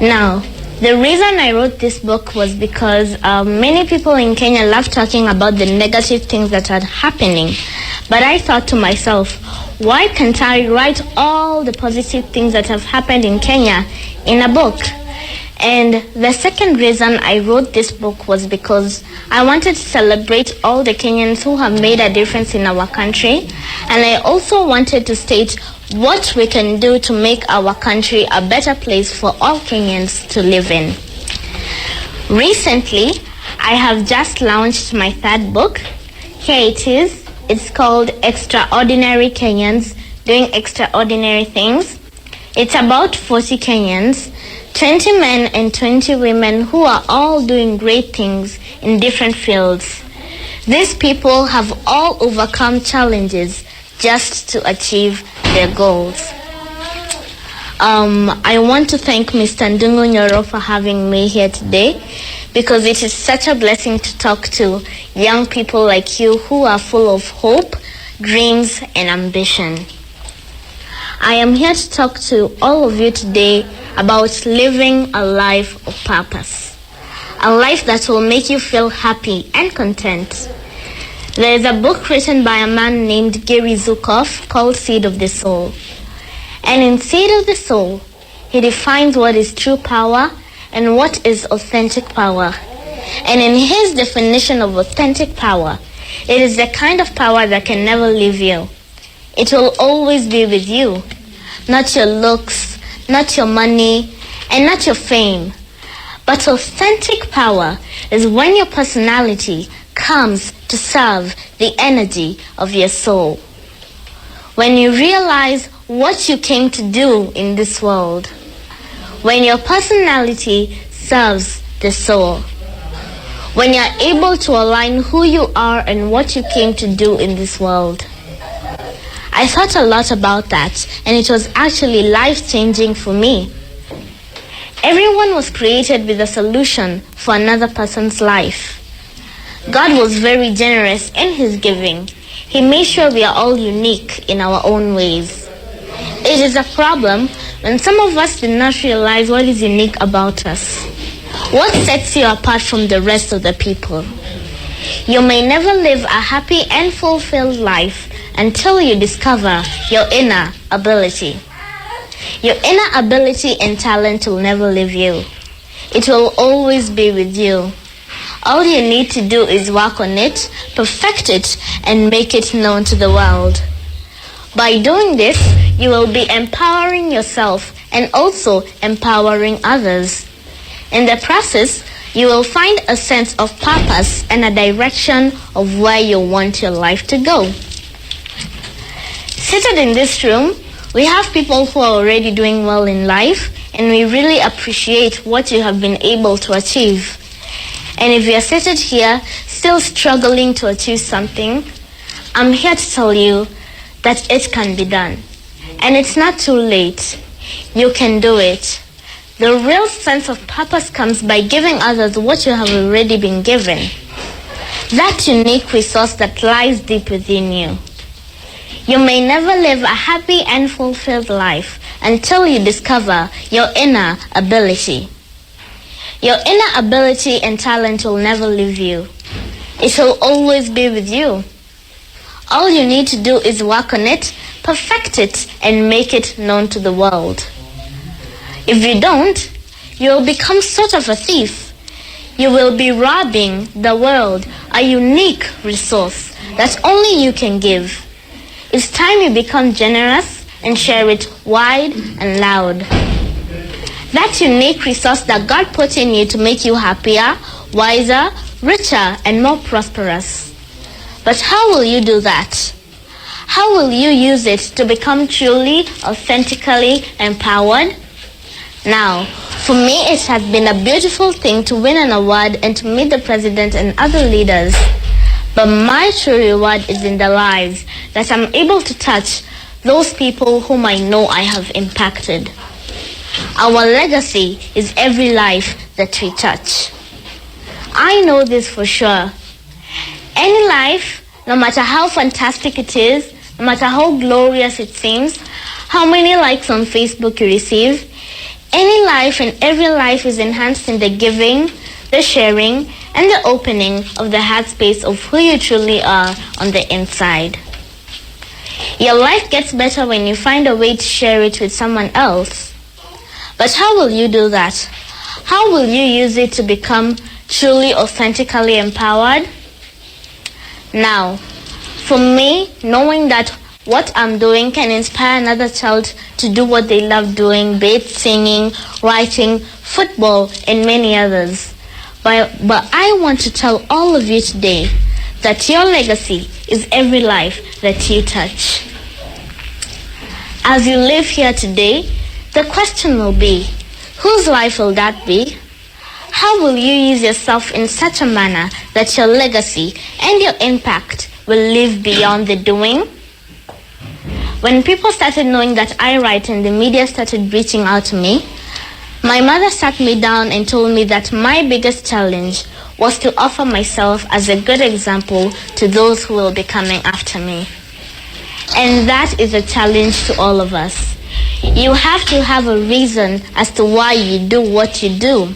Now, the reason I wrote this book was because many people in Kenya love talking about the negative things that are happening. But I thought to myself, why can't I write all the positive things that have happened in Kenya in a book? And the second reason I wrote this book was because I wanted to celebrate all the Kenyans who have made a difference in our country. And I also wanted to state what we can do to make our country a better place for all Kenyans to live in. Recently, I have just launched my third book. Here it is. It's called Extraordinary Kenyans Doing Extraordinary Things. It's about 40 Kenyans, 20 men and 20 women who are all doing great things in different fields. These people have all overcome challenges just to achieve their goals. I want to thank Mr. Ndungu Nyoro for having me here today, because it is such a blessing to talk to young people like you who are full of hope, dreams, and ambition. I am here to talk to all of you today about living a life of purpose, a life that will make you feel happy and content. There is a book written by a man named Gary Zukav called Seed of the Soul. And in Seed of the Soul, he defines what is true power and what is authentic power. And in his definition of authentic power, it is the kind of power that can never leave you. It will always be with you. Not your looks, not your money, and not your fame. But authentic power is when your personality comes to serve the energy of your soul. When you realize what you came to do in this world. When your personality serves the soul. When you're able to align who you are and what you came to do in this world. I thought a lot about that, and it was actually life-changing for me. Everyone was created with a solution for another person's life. God was very generous in his giving. He made sure we are all unique in our own ways. It is a problem when some of us do not realize what is unique about us. What sets you apart from the rest of the people? You may never live a happy and fulfilled life until you discover your inner ability. Your inner ability and talent will never leave you. It will always be with you. All you need to do is work on it, perfect it, and make it known to the world. By doing this, you will be empowering yourself and also empowering others. In the process, you will find a sense of purpose and a direction of where you want your life to go. Seated in this room, we have people who are already doing well in life, and we really appreciate what you have been able to achieve. And if you are seated here, still struggling to achieve something, I'm here to tell you that it can be done. And it's not too late. You can do it. The real sense of purpose comes by giving others what you have already been given. That unique resource that lies deep within you. You may never live a happy and fulfilled life until you discover your inner ability. Your inner ability and talent will never leave you. It will always be with you. All you need to do is work on it, perfect it, and make it known to the world. If you don't, you will become sort of a thief. You will be robbing the world a unique resource that only you can give. It's time you become generous and share it wide and loud. That unique resource that God put in you to make you happier, wiser, richer, and more prosperous. But how will you do that? How will you use it to become truly, authentically empowered? Now, for me, it has been a beautiful thing to win an award and to meet the president and other leaders. But my true reward is in the lives that I'm able to touch, those people whom I know I have impacted. Our legacy is every life that we touch. I know this for sure. Any life, no matter how fantastic it is, no matter how glorious it seems, how many likes on Facebook you receive, any life and every life is enhanced in the giving, the sharing, and the opening of the heart space of who you truly are on the inside. Your life gets better when you find a way to share it with someone else. But how will you do that? How will you use it to become truly, authentically empowered? Now, for me, knowing that what I'm doing can inspire another child to do what they love doing, be it singing, writing, football, and many others. But I want to tell all of you today that your legacy is every life that you touch. As you live here today, the question will be, whose life will that be? How will you use yourself in such a manner that your legacy and your impact will live beyond the doing? When people started knowing that I write and the media started reaching out to me, my mother sat me down and told me that my biggest challenge was to offer myself as a good example to those who will be coming after me. And that is a challenge to all of us. You have to have a reason as to why you do what you do.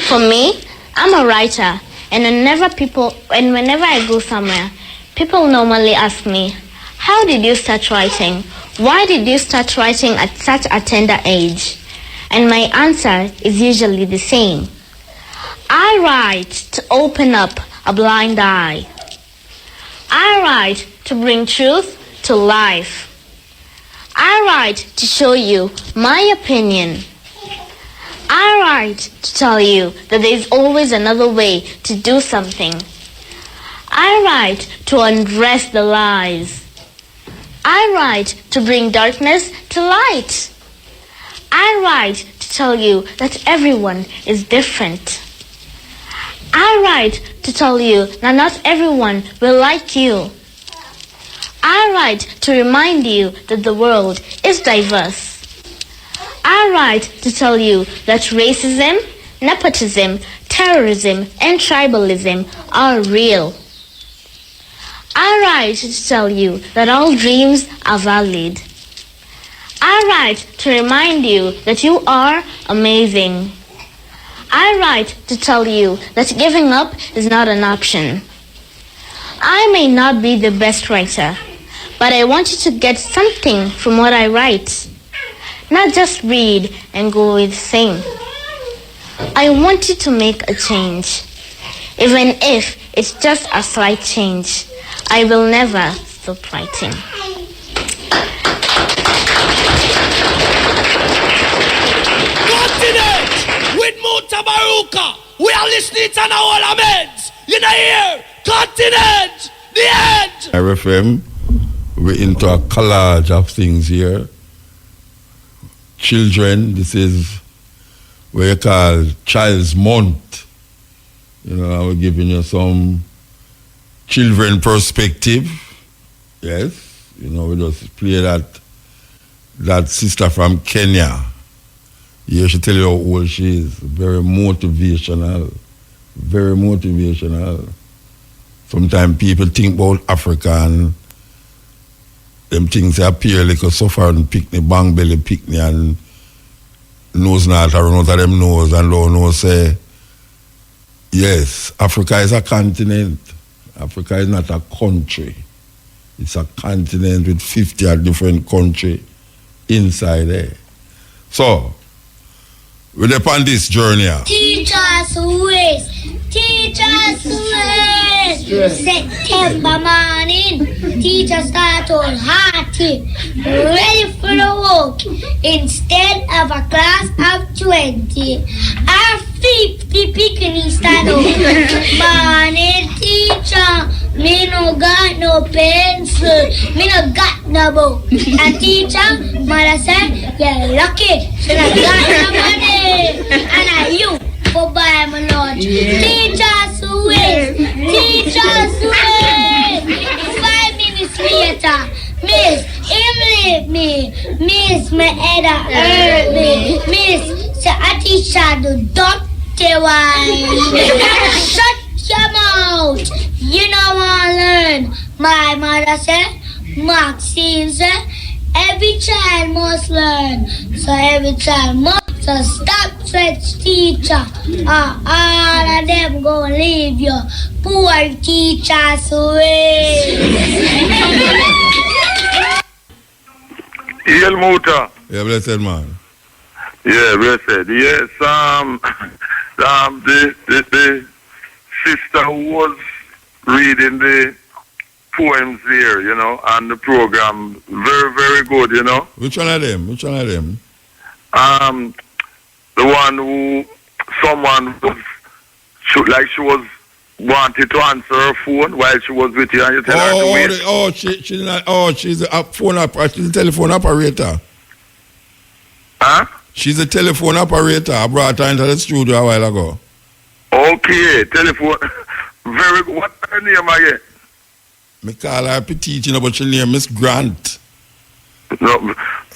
For me, I'm a writer, and whenever I go somewhere, people normally ask me, how did you start writing? Why did you start writing at such a tender age? And my answer is usually the same. I write to open up a blind eye. I write to bring truth to life. I write to show you my opinion. I write to tell you that there is always another way to do something. I write to undress the lies. I write to bring darkness to light. I write to tell you that everyone is different. I write to tell you that not everyone will like you. I write to remind you that the world is diverse. I write to tell you that racism, nepotism, terrorism, and tribalism are real. I write to tell you that all dreams are valid. I write to remind you that you are amazing. I write to tell you that giving up is not an option. I may not be the best writer, but I want you to get something from what I write. Not just read and go with the same. I want you to make a change. Even if it's just a slight change, I will never stop writing. Continent with Mutabaruka. We are listening to all amens. You know here, continent, the end. RFM, we're into a collage of things here. Children, this is what you call Child's Month. You know, we're giving you some children perspective. Yes, you know, we just play that that sister from Kenya. Yeah, she tell you how old she is. Very motivational. Very motivational. Sometimes people think about Africa and them things appear like a suffering picnic, bang belly picnic, and nose not around out of them nose, and Lord knows say, yes, Africa is a continent. Africa is not a country. It's a continent with 50 different countries inside there. So, we're upon this journey. Teach us ways. Teach us ways. September morning. Teach us start on hearty. Ready for the work. Instead of a class of 20. Our 50 picnic stand up. Morning teacher. Me no got no pencil. Me no got no book. And teacher, mother said, you're lucky. So I got no money. And I you for buy my lunch. Teach us ways. Teach us ways. 5 minutes later, Miss, him leave me. Miss, my head hurt me. Miss, so I teach her the dirty one. Shut your mouth. You don't want to learn. My mother said, Maxine said, every child must learn. So every child must. So stop stretch teacher. All of them gonna leave you. Poor teachers away. El Muta. Yeah, blessed man. Yeah, blessed. Yes, the sister who was reading the poems there, you know, and the program, very, very good, you know. Which one of them? The one who someone was, she was wanted to answer her phone while she was with you, and you tell her to wait. She's a phone she's a telephone operator. Huh? She's a telephone operator. I brought her into the studio a while ago. Okay, telephone. Very good. What's her name again? Me call her Petit, you know, but she name Miss Grant. No,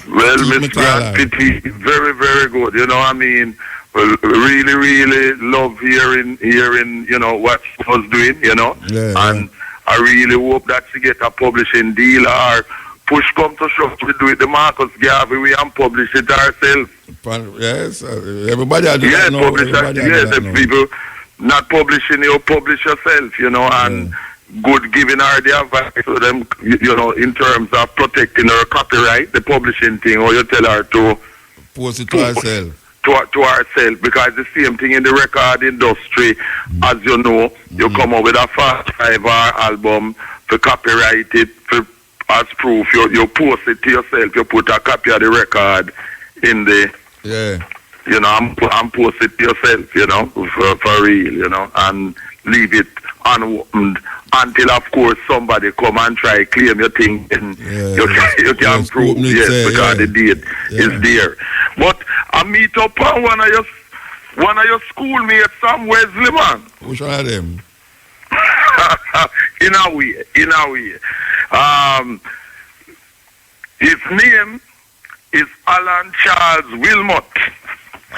well, Miss Grant Petit, very, very good. You know, I mean, really, really love hearing, you know, what she was doing, you know. Yeah, and I really hope that she get a publishing deal, or push come to shove, we do it the Marcus Garvey way and publish it ourselves. Yes, everybody has yes, publish it. Yes, if people not publishing, you publish yourself, you know, and good giving her the advice to them, you know, in terms of protecting her copyright, the publishing thing, or you tell her to post it to herself. To herself, because the same thing in the record industry, as you know, you come up with a fast 5-hour album to copyright it as proof. You post it to yourself. You put a copy of the record in the you know, and post it to yourself, you know, for real, you know, and leave it unopened until, of course, somebody come and try claim your thing, and you can prove, because the date is there. But I meet up on one of your schoolmates, Sam Wesley, man. Which one of them? in a way. His name is Alan Charles Wilmot.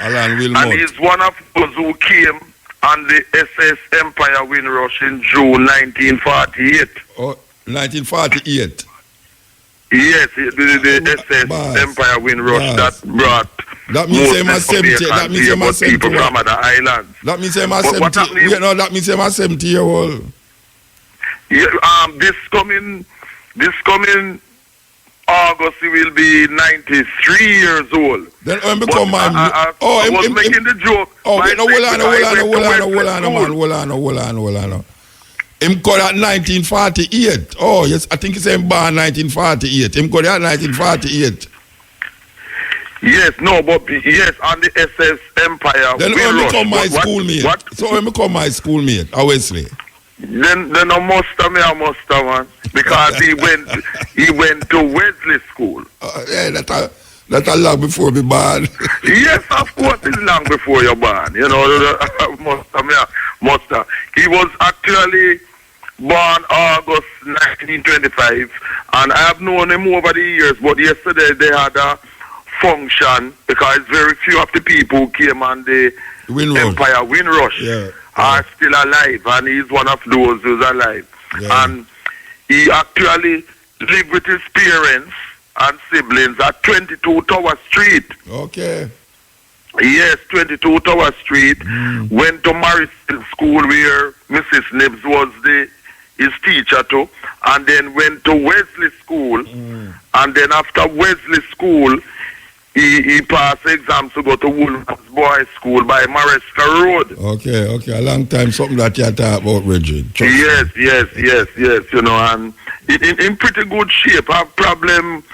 And he's one of those who came on the SS Empire Windrush in June 1948. Oh, 1948? Yes, the SS Empire Windrush that brought that means people from other islands. That means I'm 70. No, that means I'm 70-year-old. Yeah, this coming August he will be 93 years old. Then when become I was making the joke. Oh, wait, no, hold on. Him got at 1948. Oh, yes, I think he's saying born 1948. Him got at 1948. Yes, no, but yes, on the SS Empire. Then when become my schoolmate. What? So when become my schoolmate, obviously. Then I must man, because he went to Wesley School. Yeah, that a long before me born. Yes, of course, it's long before you're born. You know, must. He was actually born August 1925, and I have known him over the years, but yesterday they had a function because very few of the people who came on the Empire Windrush are still alive, and he's one of those who's alive. And he actually lived with his parents and siblings at 22 Tower Street. Okay. Yes, 22 Tower Street. Went to Morrison School where Mrs. Nibbs was his teacher too, and then went to Wesley School, and then after Wesley School, he passed exams to go to Woolman's Boys School by Maresca Road. Okay, a long time, something that you talk about, Richard. Yes, you know, and in pretty good shape. I have problem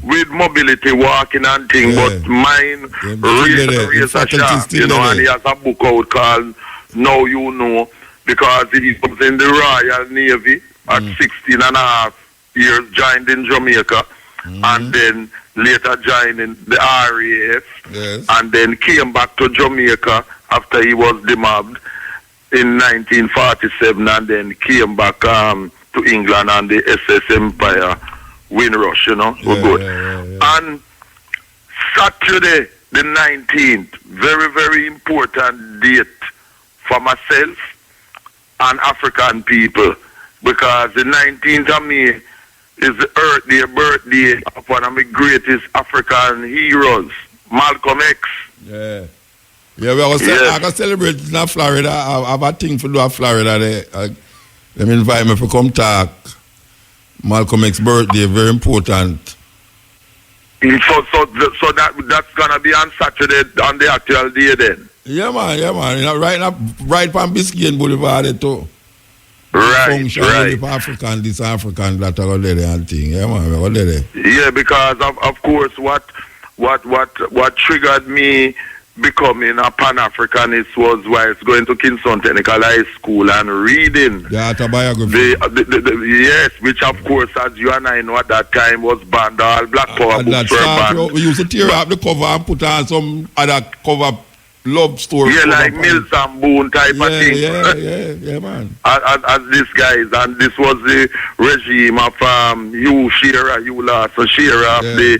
with mobility, walking and things, but mine raise a sharp, you know, and he has a book out called Now You Know, because he was in the Royal Navy at 16 and a half years, joined in Jamaica, and then later joined in the RAF, and then came back to Jamaica after he was demobbed in 1947, and then came back to England and the SS Empire Windrush, you know, we're good. And Saturday, the 19th, very, very important date for myself and African people, because the 19th of May is the birthday of one of my greatest African heroes, Malcolm X. Yeah, we are going to celebrate in Florida. I have a thing to do in Florida there. Let me invite me to come talk. Malcolm X's birthday, very important. So that's going to be on Saturday, on the actual day then? Yeah, man. You know, right from Biscayne Boulevard there too. Right. For African, this African, that are there and thing. Yeah, man, there. Yeah, because of course what triggered me becoming a Pan-Africanist was whilst going to Kingston Technical High School and reading the autobiography. Yes, which of course, as you and I know at that time, was banned. All Black Power books were banned. We used to tear up the cover and put on some other cover love story. Yeah, like Mills and Boone type of thing. Yeah, man. As these guys, and this was the regime of Hugh Lawson Shearer of the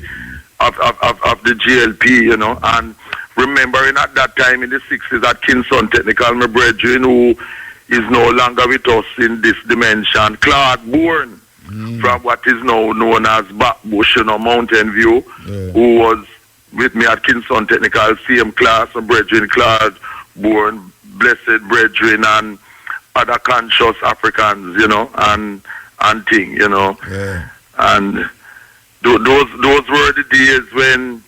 GLP, you know, and remembering at that time in the 60s at Kingston Technical, my brethren who is no longer with us in this dimension, Claude Bourne, from what is now known as Backbush, you know, Mountain View, who was with me at Kingston Technical, same class, my brethren, Claude Bourne, blessed brethren, and other conscious Africans, you know, and thing, you know. Yeah. And those were the days when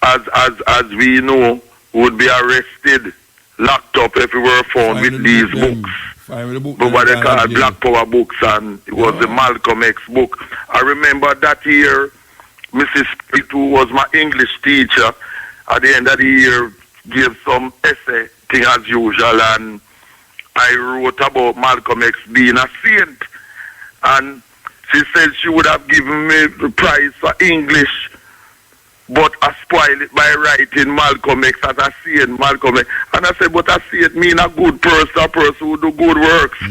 as we know, would be arrested, locked up if we were found with these books. What they call Black Power books, and it was the Malcolm X book. I remember that year, Mrs. Pitt, who was my English teacher, at the end of the year, gave some essay thing as usual, and I wrote about Malcolm X being a saint. And she said she would have given me the prize for English, but I spoiled it by writing Malcolm X as a saint, Malcolm X. And I said, but a saint mean a good person, a person who do good works.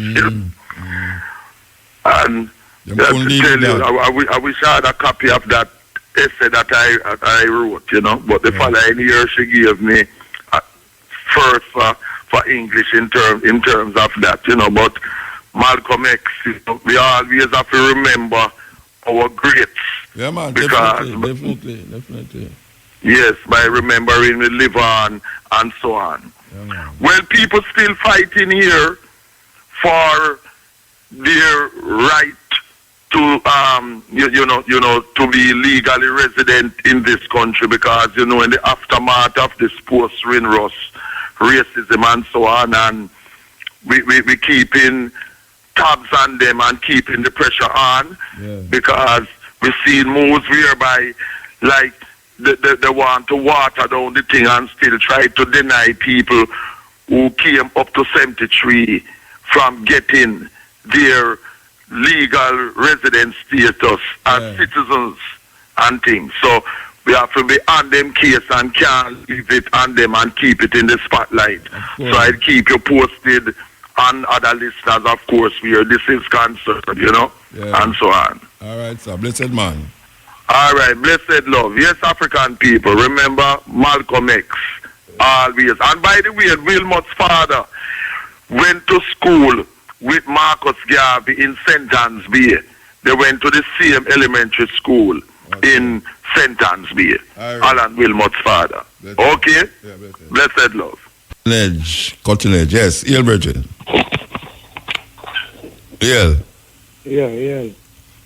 And to tell you, I wish I had a copy of that essay that I wrote, you know. But the following year she gave me first for English in terms of that, you know. But Malcolm X, you know, we always have to remember our greats. Yeah, man, because definitely. Yes, by remembering we live on and so on. Yeah, well, people still fighting here for their right to to be legally resident in this country, because you know in the aftermath of this post-Windrush racism and so on, and we keeping tabs on them and keeping the pressure on, because we see moves whereby like they want to water down the thing and still try to deny people who came up to 73 from getting their legal resident status as citizens and things. So we have to be on them case and can't leave it on them and keep it in the spotlight. So I'll keep you posted and other listeners, of course, where this is concerned, and so on. All right, sir. Blessed man. All right, blessed love. Yes, African people, remember Malcolm X, always. And by the way, Wilmot's father went to school with Marcus Garvey in St. John's Bay. They went to the same elementary school in St. John's Bay. Right. Alan Wilmot's father. Okay? Yeah, blessed love. Cutting edge, yes. Yale Virgin. Yale.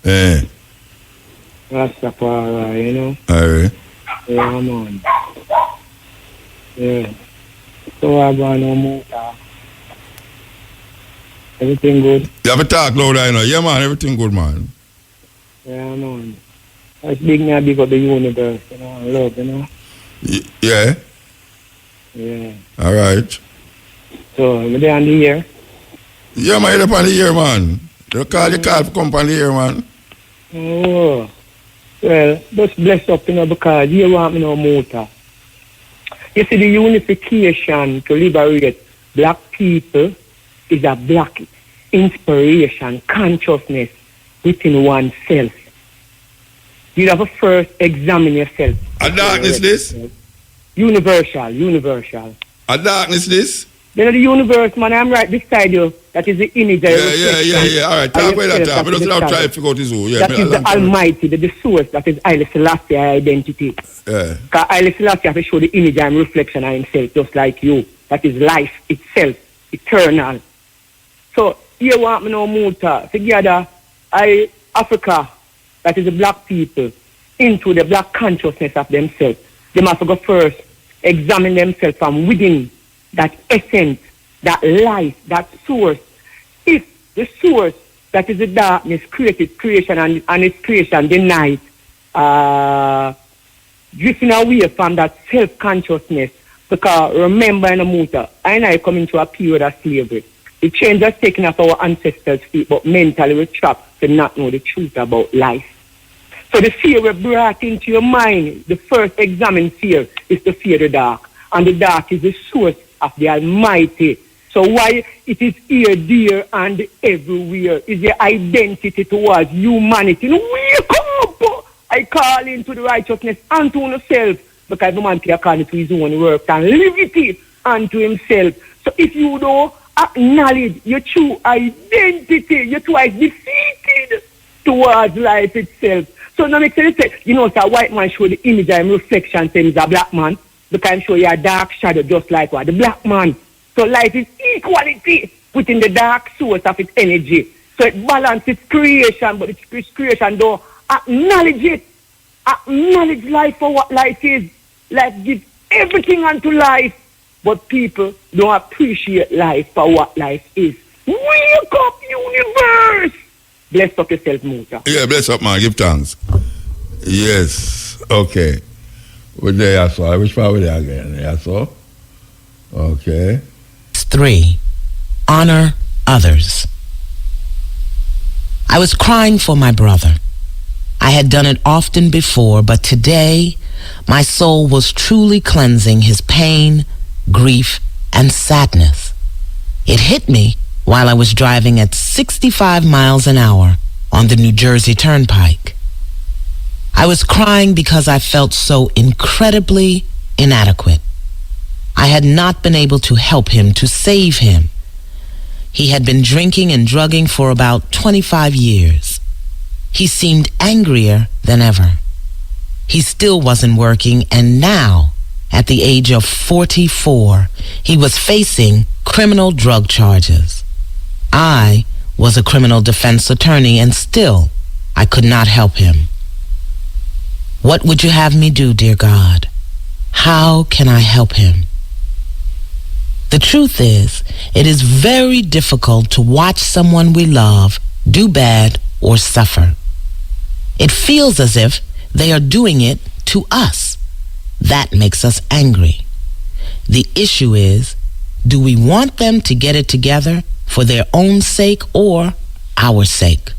Yeah. Rastafari, All right. Yeah, man. Yeah. So I'm going to move. Everything good? You have a talk loud, Yeah, man, everything good, man. Yeah, man. It's big up the universe, love, Yeah? Yeah. All right. So, am I on the air? Yeah, man, you're up on the air, man. You call for come on the air, man. Oh. Well, just bless up, because you want me no motor. You see, the unification to liberate black people is a black inspiration, consciousness within oneself. You have to first examine yourself. A darkness this? Universal. A darkness this? Then the universe, man, I'm right beside you. That is the image. Yeah. All right, talk about that. But don't try to figure out this. That is the Almighty, the source. That is Haile Selassie identity. Yeah. Because Haile Selassie has to show the image and reflection of himself, just like you. That is life itself, eternal. So, you want me no motor. Together, Africa, that is the black people, into the black consciousness of themselves. They must go first, examine themselves from within that essence, that life, that source. If the source, that is the darkness, created creation and its creation denied, drifting away from that self-consciousness, because remember in the motor, I come into a period of slavery. The change has taken off our ancestors' feet, but mentally we're trapped to not know the truth about life. So the fear we brought into your mind, the first examined fear is to fear the dark. And the dark is the source of the Almighty. So why it is here, there, and everywhere is your identity towards humanity. Wake up! I call into the righteousness unto yourself, because the man can call it to his own work and live it unto himself. So if you don't acknowledge your true identity, you're twice defeated towards life itself. So now make sense. A white man show the image and reflection saying he's a black man, because show you a dark shadow just like what the black man. So life is equality within the dark source of its energy. So it balances its creation, but its creation don't acknowledge it. Acknowledge life for what life is. Life gives everything unto life, but people don't appreciate life for what life is. Wake up, universe! Bless up yourself, Muta. Yeah, bless up, man. Give thanks. Yes. Okay. We're there, so which part were there again? Yeah, so? Okay. 3. Honor others. I was crying for my brother. I had done it often before, but today my soul was truly cleansing his pain, grief, and sadness. It hit me while I was driving at 65 miles an hour on the New Jersey Turnpike. I was crying because I felt so incredibly inadequate. I had not been able to help him, to save him. He had been drinking and drugging for about 25 years. He seemed angrier than ever. He still wasn't working, and now, at the age of 44, he was facing criminal drug charges. I was a criminal defense attorney, and still I could not help him. What would you have me do, dear God? How can I help him? The truth is, it is very difficult to watch someone we love do bad or suffer. It feels as if they are doing it to us. That makes us angry. The issue is, do we want them to get it together for their own sake or our sake?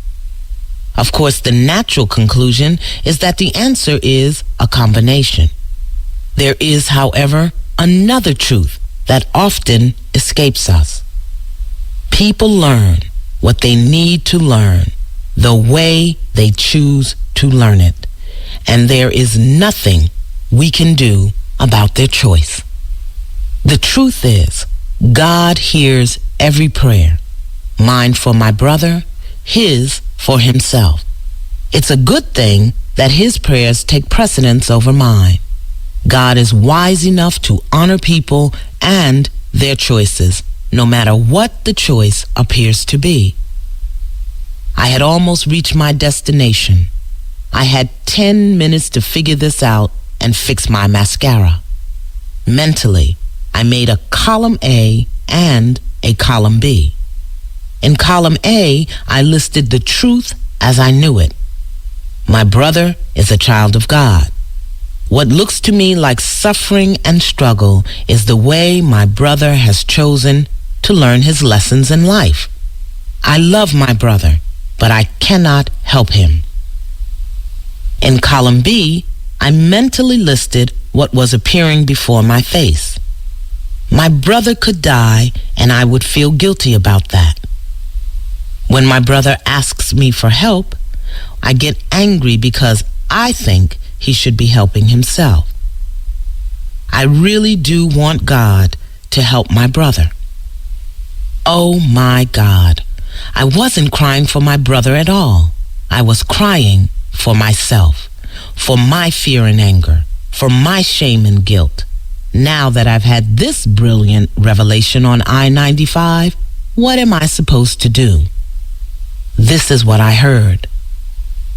Of course, the natural conclusion is that the answer is a combination. There is, however, another truth that often escapes us. People learn what they need to learn the way they choose to learn it. And there is nothing we can do about their choice. The truth is, God hears every prayer. Mine for my brother, his for himself. It's a good thing that his prayers take precedence over mine. God is wise enough to honor people and their choices, no matter what the choice appears to be. I had almost reached my destination. I had 10 minutes to figure this out and fix my mascara. Mentally, I made a column A and a column B. In column A, I listed the truth as I knew it. My brother is a child of God. What looks to me like suffering and struggle is the way my brother has chosen to learn his lessons in life. I love my brother, but I cannot help him. In column B, I mentally listed what was appearing before my face. My brother could die, and I would feel guilty about that. When my brother asks me for help, I get angry because I think he should be helping himself. I really do want God to help my brother. Oh my God, I wasn't crying for my brother at all. I was crying for myself, for my fear and anger, for my shame and guilt. Now that I've had this brilliant revelation on I-95, what am I supposed to do? This is what I heard.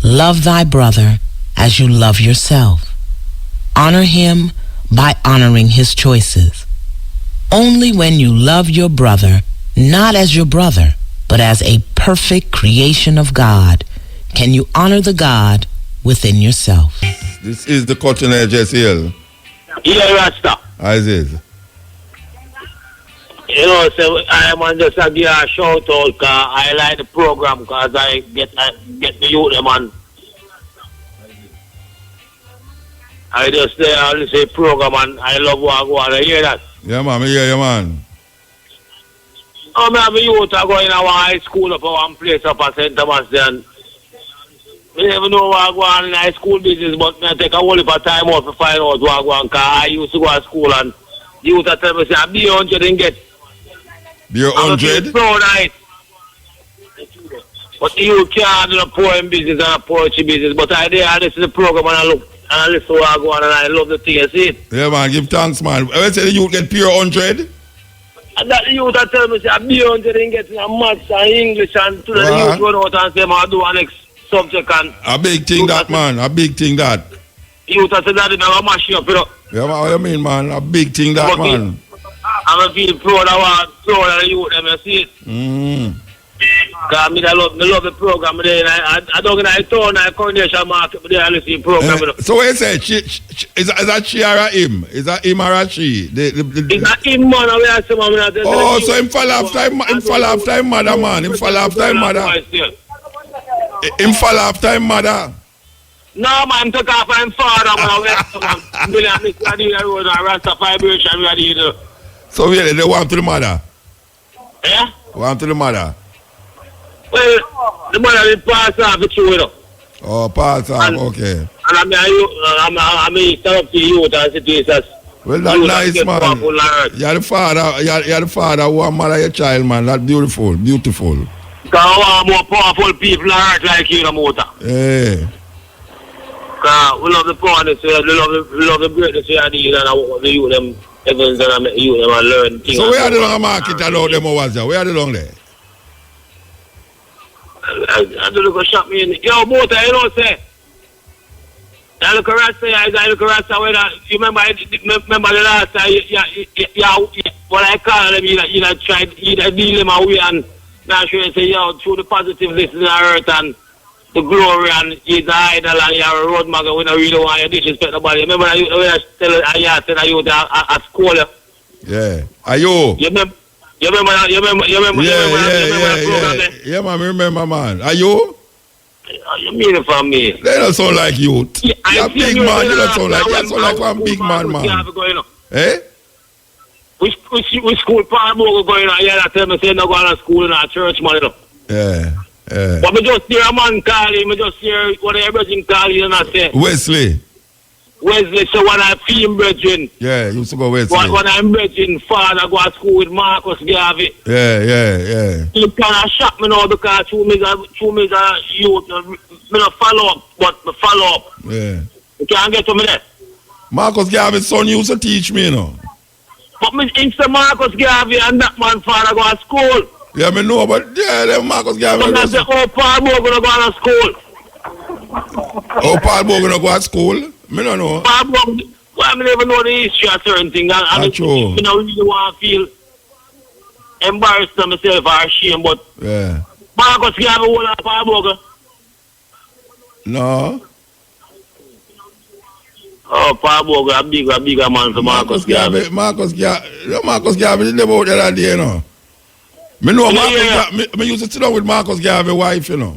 Love thy brother as you love yourself. Honor him by honoring his choices. Only when you love your brother, not as your brother, but as a perfect creation of God, can you honor the God within yourself. This is the Cutting Edge SL. Yeah, Rasta. As is. You know, so I want just to give a shout out because I like the program because I get the youth, man. I just listen to the program and I love what I go on. You hear that? Yeah, man. I hear you, man. I have a youth I go in our high school up at one place up at St. Thomas then. I never know what I go on in high school business, but I take a whole heap of time out to find out what I go on because I used to go to school and youth tell me, say, I'll be 100 and get. Be 100? Proud of it. But you can't do a poem business and a poetry business. But I listen to the program and I look and I listen to what I go on and I love the thing, you see it? Yeah, man, give thanks, man. I say the youth get pure 100? And that the youth that tell me, say, I'll be 100 and get maths and English and to the youth run out and say, I'll do a next subject and... A big thing that, man. A big thing that. Youth that say that they never mash you up, you know? Yeah, man, what you mean, man? A big thing that, man. I'm feel proud of the youth, you see it? Because I love the program there. I don't get a town, a coronation market, but I listen to the program. So what you say? Is that she or a him? Is that him or a she? It's a him, man. Oh, so him fall after him mother, man. Him fall after him mother. Him fall after him mother. No, man, took off him father, man. So really, they want to the mother? Yeah? Want to the mother? Well, the mother will pass off the you, you know. Oh, pass off, okay. And I mean, stand up to you and say to Jesus. Well, that's nice, man. You're the father who are mother your child, man. That's beautiful, beautiful. Because I want more powerful people on earth like you, Mota. Yeah. Because we love the poorness, we love the greatness we need, and I want the youth, them, everyone's going to you them and learn things. So where are the long market allowed them over there? Where are the long there? I do look a shop me in. Yo, Mota, you know what I'm saying? I look at Rasta, when you remember the last time, what I call them, you tried, deal them away and now sure you say, yo, through the positive this in the earth and the glory and he's the idol and you're a road magger, we don't really want you to disrespect nobody. Remember when I tell you at school? Yeah. Are you? You remember that program there? Yeah, man, I remember, man. Are you? You mean it from me? They don't sound like you. You're a big man, you don't sound like one big man. Eh? Which school Paul Bogle going on? Yeah, that tell me say no going to school in a church, man. You know. Yeah. But me just hear a man call him, me just hear one of your brethren call him and I say, Wesley, so when I feel him brethren, yeah, you used to go Wesley. when I'm brethren, father go to school with Marcus Garvey. Yeah. He kind of shock me now because through me a youth, me not follow up, but me follow up. Yeah. You can't get to me there. Marcus Garvey's son used to teach me, you know. But me into Marcus Garvey and that man father go to school. Yeah, me know, but yeah, them Marcus Garvey. So I say, oh, Paul Bogle go to school. Oh, Paul Bogle go to school? Me don't know. Paul Bogle, well, I never know the history of certain things. I mean, true. I don't really want to feel embarrassed of myself or ashamed, but yeah. Marcus Garvey will have Paul Bogle. No. Oh, Paul Bogle, a bigger man for Marcus Garvey. Marcus Garvey never out there that day, you know. Me know me used to sit down with Marcus Garvey's wife, you know.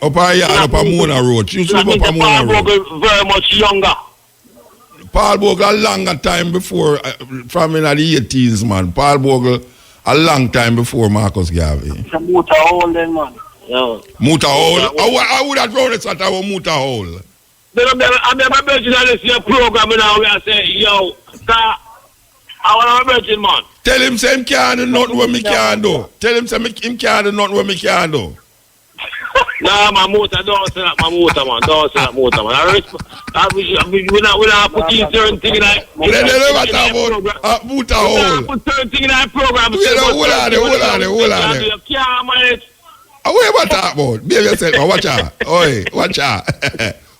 Up a yard, up a Mona Road. She used to live up a Mona Road. Paul Bogle very much younger. Paul Bogle a longer time before, from in the 18s, man. Paul Bogle a long time before Marcus Garvey. It's a Muta hole then, man. Yeah. Muta hole? I would have thrown it at our Muta hole. I'm never mentioning this program now where I say, yo, I want to mention, man. Tell him say him can't do nothing what me can do. Tell him say him can't do nothing what me can do. Nah, my motor, don't say that, my motor, man. Don't say that, motor, man. We're not putting certain things like... We never talk about motor hole. We're not putting certain things in that program. Hold on. What you talk about? Behave yourself, man. Watch out. Oi, watch out.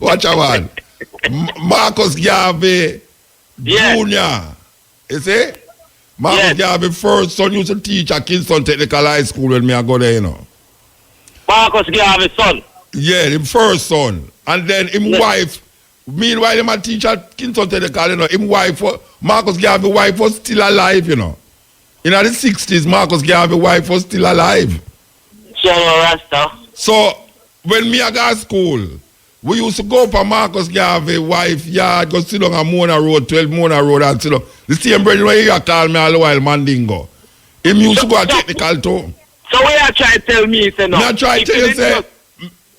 Watch out, man. Marcus Garvey Jr. You see? Marcus Garvey first son used to teach at Kingston Technical High School when me I go there, you know. Marcus Garvey's son? Yeah, him first son. And then him wife, meanwhile him a teach at Kingston Technical, you know, him wife, Marcus Garvey's wife was still alive, you know. In the 60s, Marcus Garvey's wife was still alive. So, when me I go to school, we used to go for Marcus Garvey's wife yard, go sit down on Mona Road, 12 Mona Road, and sit down. The same brother where you call me all the while, Mandingo. Him used to go to technical too. So what you try to tell me, say no? Not try to tell you, say...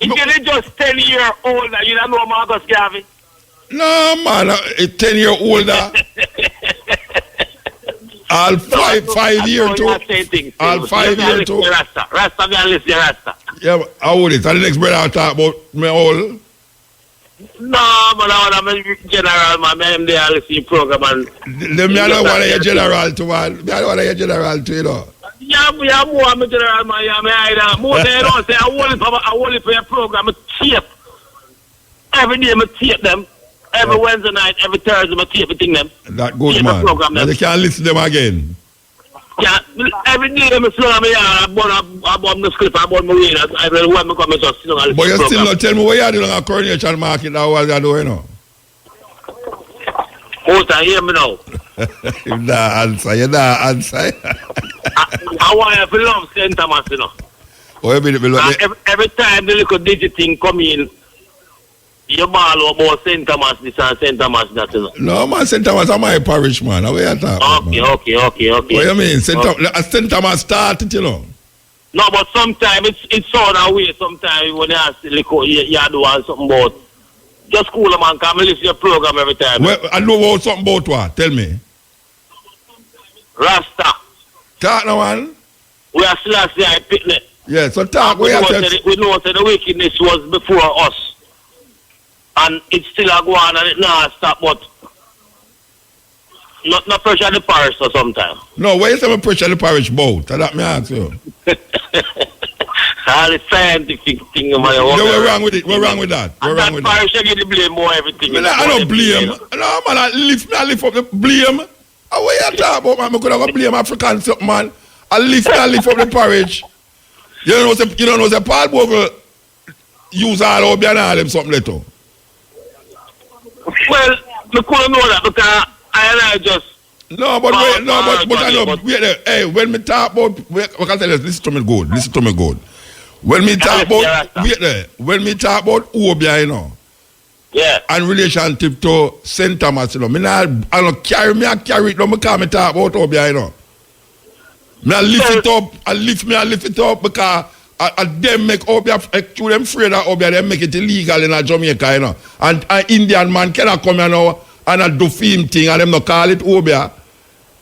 If you're just 10-year-old, you don't know Marcus Garvey? No, man, 10-year-older. All 5 year too. All 5 year too. Rasta, me listen, Rasta. Yeah, how old is it? And the next brother I'll talk about me old. No, but I'm a general, man. I'm there listening program. And them me I don't want to hear general too, man. Me I don't want to hear general too, you know. Yeah, more I'm a general, man. Yeah, me either. More than don't say, I want it for your program. I tape. Every day I tape them. Every Wednesday night, every Thursday, I tape everything them. That good, man. Program, and they can't listen to them again. Yeah, every day I'm slow on me, I bought the script, I bought my way. I will want me come and just sit down and but you still not tell me what you doing at Coronation Market now, what you doing, you know? Hold on, hear me now. You don't answer. I want you to love St. Thomas, you know. Oh, you mean, every time the little digit thing come in, you ball about St. Thomas this and St. Thomas that, you know. No, man, St. Thomas is my parish, man. How you talking? Okay. What you mean? St. Thomas started, you know? No, but sometimes it's sort of way. Sometimes when you ask the little, you do something about. Just cool, man. Come listen to your program every time. Well, I know about something about what? Tell me. Rasta. Talk now, man. We are still at the picnic. Yeah, so talk. We know that the wickedness was before us. And it's still a go on and it not stop, but not pressure the parish or sometime. No, why you say pressure the parish boat? That me ask you. All the scientific thing, man. We're wrong with it. We're wrong with that. We're wrong with that. Parish, you get the blame more everything. I don't blame. No, man, I lift up the blame. What you talk about, man? I could have blame African something, man. I lift up the parish. You don't know, the Paul Bogle use all of them something little. Well, I couldn't know that because I just... No, but wait, hey, when me talk about... I can tell you, listen to me good. When me talk about... Wait there. When me talk about Obia, you know. Yeah. And relationship to St. Thomas, you know. I don't carry it, no, because I talk about Obia, you know. I lift it up because them make Obia, to them afraid of Obia, they make it illegal in Jamaica, you know. And an Indian man cannot come here now and do film thing and them not call it Obia.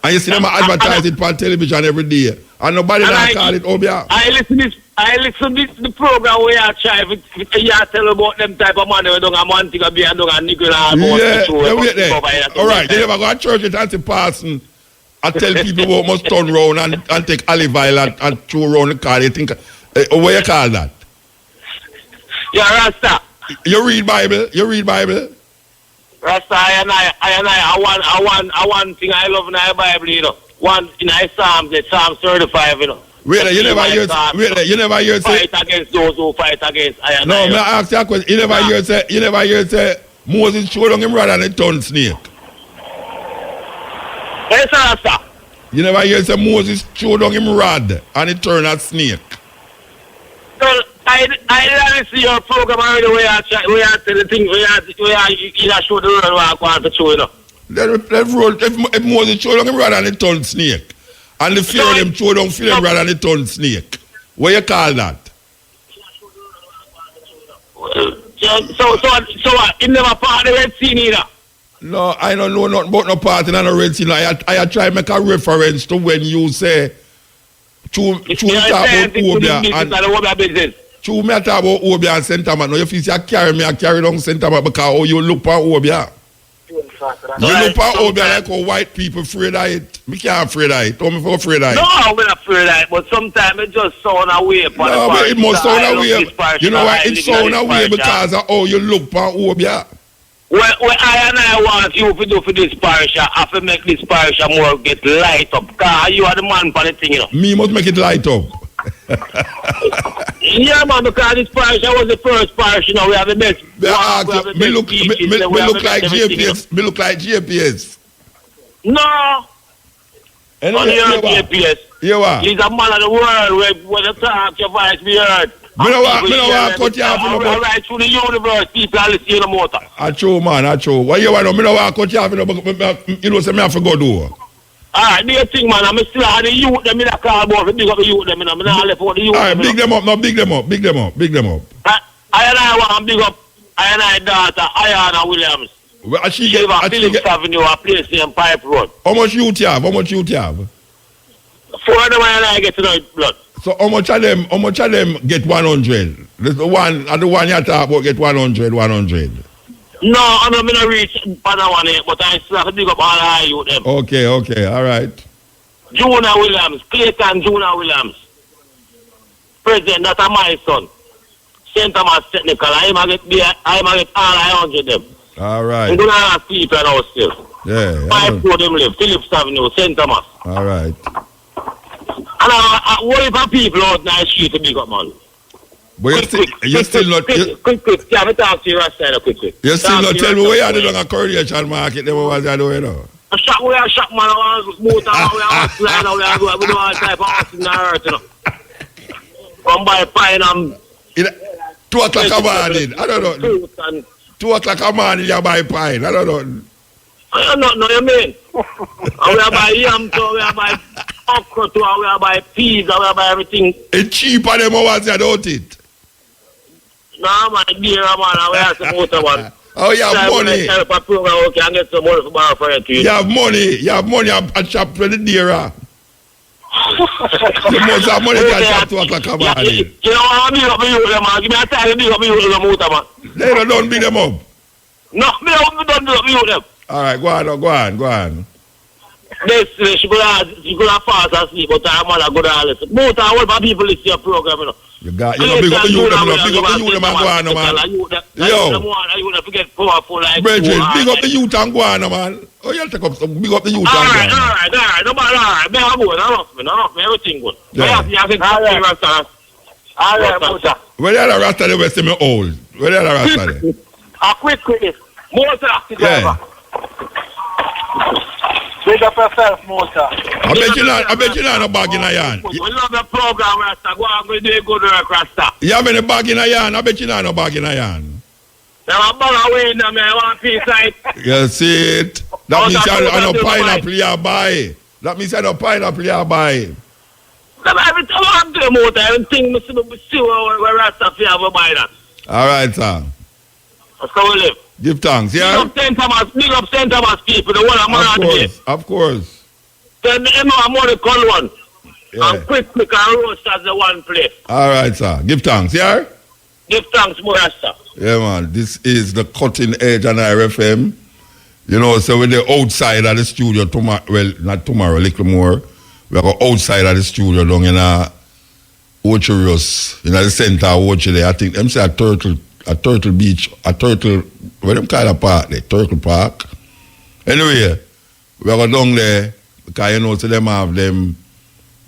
And you see them advertise it on television every day. And nobody not call it Obia. I listen to the program where you try you tell about them type of money who don't have one thing to be and don't have nickel and wait there. All right, they never go to church with Auntie Parson and tell people who must turn round and take olive oil and throw around the car. They think, what you call that? Yeah, Rasta. You read Bible? Rasta, I want thing I love in the Bible, you know. One in Psalm 35, you know. You never hear fight against those who fight against I and No, I. I ask you a question. You never hear say Moses showed on him rod and it turned snake. Yes, Rasta. You never hear say Moses showed on him rod and it turned a snake. So I didn't see your program already where I tell the thing where you show the road where I want to show, you know. If Moses showed on him rod and it turned snake. And the fear of them throw down fear rather than the turn snake. What you call that? So it never part of the Red Sea neither? No, I don't know nothing about no part in the Red Sea. I try to make a reference to when you say to talk about Obia and to me talk about Obia and St. Thomas. Now if you say I carry down St. Thomas because you look for Obia. You look for Obia like how white people afraid of it. Me can't afraid of it. Tell me for afraid of it. No, I'm not afraid of it, but sometimes it just sound away. No, but it must sound away. You know why it sound away? Because of how you look for Obia. What I want you to do for this parish, I have to make this parish more get light up. Because you are the man for the thing, you know. Me must make it light up. Yeah, man, because this parish was the first parish, you know, we have the best. Me look like GPS. Me look like GPS. No. Anyway, on your GPS. You are. He's a man of the world where the talk, your voice be heard. Me no want cut you off. All right, through the universe, people are listening to the motor. I true, man, I true. What you want? Me no want cut you off. You know, say me have to go do. Alright, do you think, man? I'm still on the youth, them in the car, boy. Big up the youth, them, I'm not left for the youth. Alright, big them up, no, big them up. I want to big up, I daughter, Ayana Williams. Well, she get Phillips Avenue, a place in Pipe Road. How much youth you have? 4 of them I get to know blood. So how much of them get 100? The one you talk about get 100. No, I'm not going to reach another one yet, but I still have to dig up all the youth them. Okay, all right. Jonah Williams, Clayton Jonah Williams. President, that's my son. St. Thomas Technical, I get all 100 them. All right. I'm going to ask people now still. Yeah. 5 of them live, Phillips Avenue, St. Thomas. All right. And I worry for people out in the street to big up, man. But you still not... Quick. Can I talk to you right side, quick. You still not tell me where you are doing a coronation market, them was you doing, you know? A shop, man, I want to move down, we want to slide, we do all type of house in the earth, you know. Come by pine and... 2 o'clock a morning, I don't know. 2 o'clock a morning, you buy pine, I don't know. I don't know, you mean? And we buy yam, so we buy okra, too, we buy peas, we buy everything. It's cheaper than what you don't it. No, man, dear, man, we have some motor, man. Oh, you have money. Okay, I get some money for my friend, too. You have money at shop for the dearer. You must have money to shop 2 o'clock a morning. You know what I mean? Up you, man. Give me a time to big up you, the motor, man. They don't big them up. No, me don't big up you, them. All right, go on. This, she could have fast asleep, but I'm going to go down and listen. Motor, all my people listen to your program, you know. You big up the youth, man, go on, man. Yo, Bridget, big up the youth and go on, man. Oh, you take up some, big up the youth and go on. All right. No, enough, everything good. Yeah. All right, Motor. Where the other Rasta they were say me old? Where the other Rasta they? Quick. Motor, yeah. Big up yourself, Motor. I bet you not a bag in a yarn. We love the program, Rasta. Go on, we do good work, Rasta. You have any bag in a yarn? I bet you not a bag in a yarn. Now I'm bang away now, man. I want peace, right? You see it? That means I no pineapple you buy. That means I no pineapple you buy. Every time I'm doing motor, everything I see where Rasta have a buy that. All right, sir. That's how we live. Give thanks, yeah? Big up St. Thomas people, the one I'm on today. Of course. Then I'm on the call one. Yeah. And quick and roast as the one place. All right, sir. Give thanks, yeah? Give thanks, more, sir. Yeah, man. This is the cutting edge on RFM. You know, so we're the outside of the studio tomorrow. Well, not tomorrow, a little more. We are outside of the studio down in Ocherios, in the center of Ocherios. I think them say a turtle beach, what them call a park there? Turtle Park. Anyway, we are down there because you know, so them have them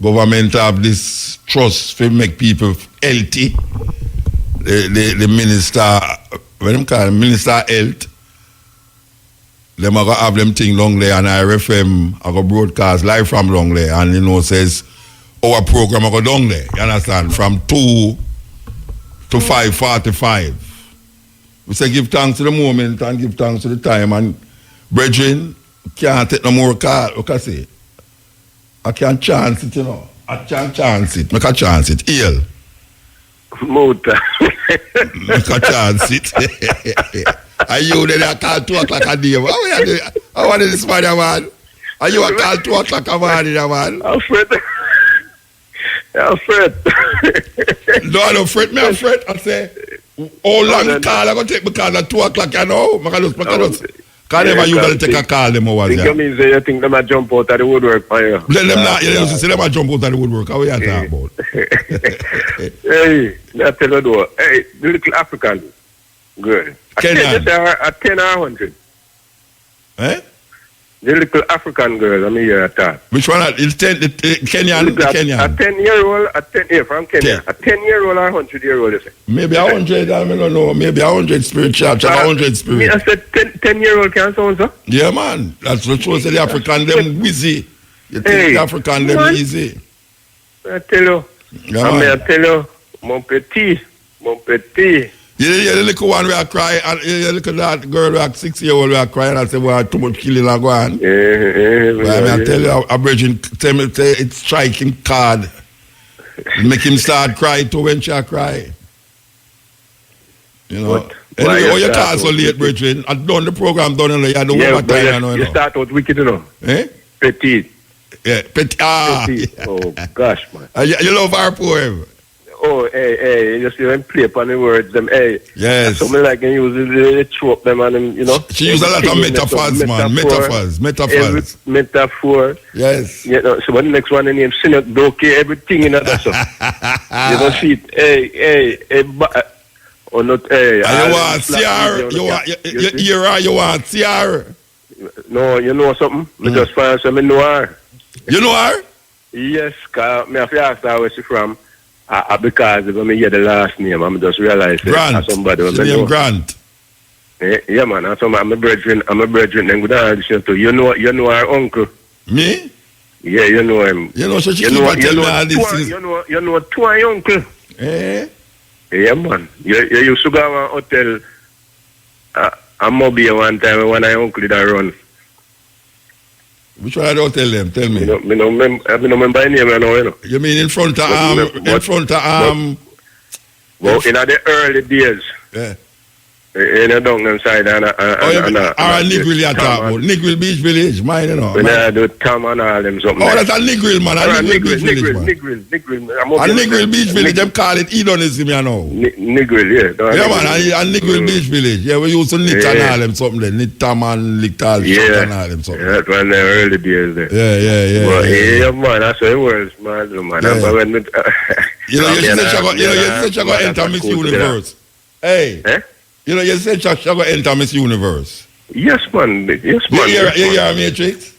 government have this trust to make people healthy. The minister, what them call Minister Health. Them are going to have them thing long there and RFM are going to broadcast live from long there and you know says our program are going down there, you understand, from 2 to 5:45. We say give thanks to the moment and give thanks to the time and brethren, can't take no more call, what can I say? I can't chance it, you know. I can't chance it, make a chance it, ill. Motor. Make a chance it. Are you there at 2 o'clock a day? How are this man? Are you at 2 o'clock a morning, man? I'm fret. I'm fret. No, I don't fret. I'm fret. I say, how long the call I going to take because at 2 o'clock, you know? Can't never you going to take a call them over there. You think they might jump out of the woodwork for you? Let them not. You see them jump out of the woodwork. How are you talking about? Hey, I tell you though. Hey, the little African. Good. At 10 or 100. Eh? The little African girl, I'm here at that. Which one? It's Kenyan. A 10-year-old, from Kenya. A 10-year-old or 100-year-old, you say? Maybe 100, I don't know. Maybe 100 spirit church, 100 spirit. I said 10-year-old can sound so? Yeah, man. That's what you say. The African, them easy. You think the African, them easy. I tell you. Yeah, I tell you, mon petit. Yeah, the little one will cry, and you look at that girl who 6-year-old will cry, and I say, well, too much killing are going. I tell you, a virgin tell me it's striking card. Make him start cry too when she cry. You know. What? Anyway, you call so late, Bridget? I've done the program done and you don't have time. You start out wicked, you know. Eh? Petit. Yeah, petit. Ah. Petit. Oh, gosh, man. You love our poem. Oh, hey, you see them play upon the words, them, hey. Yes. Something like they use the trope them and them, you know. She use a lot of metaphors, man. Metaphors. Metaphor. Yes. You know, so when the next one, the name Sinot Doke, everything in that stuff. You don't see it. Hey, or not, hey. You want CR? You want CR? No, you know something? I just find some know her. You know her? Yes, because I have to ask her where she from. Because when I hear the last name, I just realize Grant. Somebody. She name Grant. Yeah, man. I'm a brethren. Then go down to you know our uncle. Me? Yeah, you know him. You know, so she keep on telling me all these things. You know two uncle. Eh? Yeah, man. You used to go to a hotel. I'm mobile one time when I uncle did run. Which one I don't tell them? Tell me. I don't remember any name, you know. You mean in front of Well, in the early days. Yeah. In the down side and Nigril you talk about. Nigril Beach Village, mine, you know. When I do Tom and all them something. Oh, that's a Nigril, man. Nigril Beach Village, man. Nigril. And Nigril Beach Village, them call it hedonism, you know. Nigril, yeah. Yeah, man, and Nigril Beach Village. Yeah, we used to knit and all them something there. Knit Tom and lick all and all them something. Yeah, that's one of the early days there. Yeah. Well, yeah, man, that's how it was, man. You know, you said you're going to enter Miss Universe. Hey. Eh? You know, you said she's going to enter Miss Universe. Yes, man. You hear Matrix?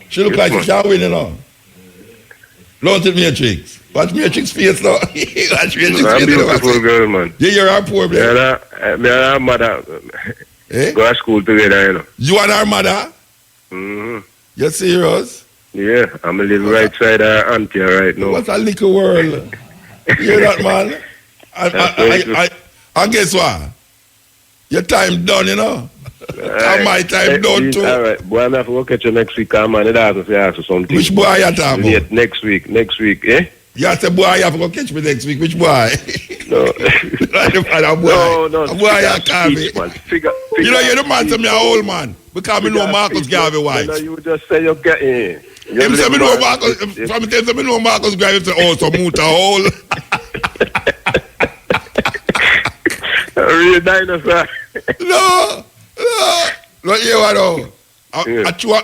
She look like she can't win, you know. Don't it, Matrix? Watch Matrix face, now. Watch Matrix face. I'm a beautiful girl, man. Yeah, you're our poor, man. Me and her mother go to school together, you know. You and her mother? Mm-hmm. You serious? Yeah, I'm a little right side of her auntie right now. What a little world. You hear that, man? And guess what? Your time done, you know. And my time done too. All right, boy, I'm going to go catch you next week, man. It has to ask you something. Which boy you talking about? Next week, eh? You say, boy, you have to go catch me next week. Which boy? No. No. Boy, you call me. You know, you're the man to me, an old man. Because me know Marcus Garvey wife. No, you just say you're getting. Him say me know Marcus. From the time me know Marcus Garvey, say, oh, so Muta old. Real dinosaur. No. Look here, what though?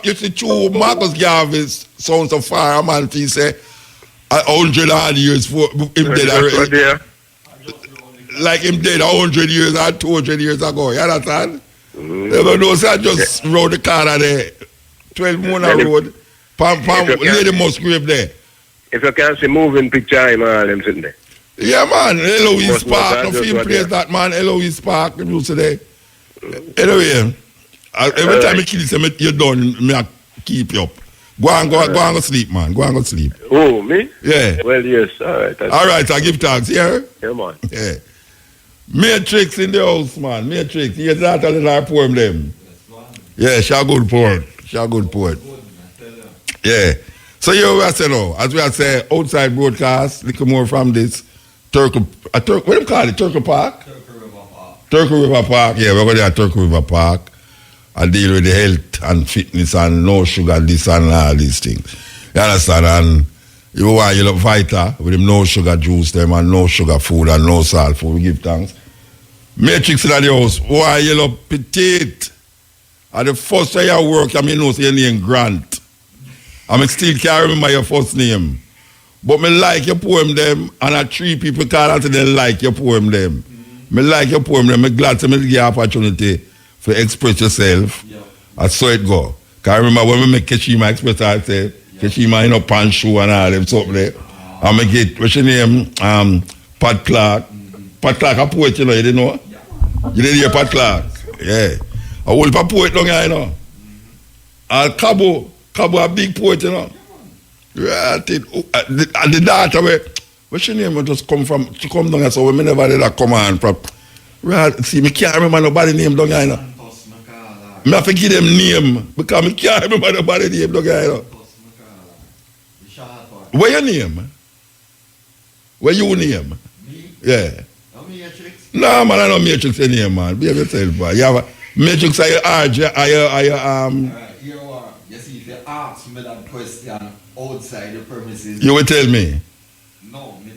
You see, true Marcus Garvey sounds so far, a man, he say, 100 odd years for him dead already. Like him dead 100 years or 200 years ago. You understand? Never know, so I just rode the car there. 12 Mona Road. Pam, Lady Musgrave there. If you can see moving picture, I'm all them sitting there. Yeah, man. Eloise Park. No film place that, man. Eloise Park. The music there. Anyway, every time you kill you, you're done, I keep you up. Go and go sleep, man. Go and go sleep. Oh, me? Yeah. Well, yes. All right. All right, I give thanks. Yeah? Yeah, man. Yeah. Matrix in the house, man. Matrix. You hear that little poem them? Yeah, she a good poet. Yeah. So here we are saying now, as we are saying, outside broadcast, little more from this Turkey, what do you call it? Turkey Park? Turkey River Park. Yeah, we're going to Turkey River Park. I deal with the health and fitness and no sugar, this and all these things. You understand? And you want you look Vita with them no sugar juice them and no sugar food and no salt food. We give thanks. Matrix in the house. Why you look petite? And the first day you work, I mean, know your name Grant. I still can't remember your first name. But me like your poem them, and I 3 people call and say they like your poem them. Me like your poem them. I'm glad to me give you opportunity to express yourself. Yeah. I saw it go. Cause I remember when we make Keshima express, I said, Keshima in a pants shoe and all them something there. I make it, what's your name? Pat Clark. Pat Clark, a poet, you know, you didn't know? You didn't hear Pat Clark? Yeah. A whole poet down here, you know. And Cabo a big poet, you know. Right. And the daughter, what's your name? Just come from, she come down here, so we never did that come on from. Right, see, me can't remember nobody name down here, you know. I have to give them name, because I can't remember nobody name down here, you know. Where your name? Where you name? Me? Yeah. No Matrix? No, man, I know Matrix your name, man. Behave yourself, boy. You have a Matrix, are you RJ, are you Alright, here you are. You see, if you ask me that question outside the premises... You will tell me? No, me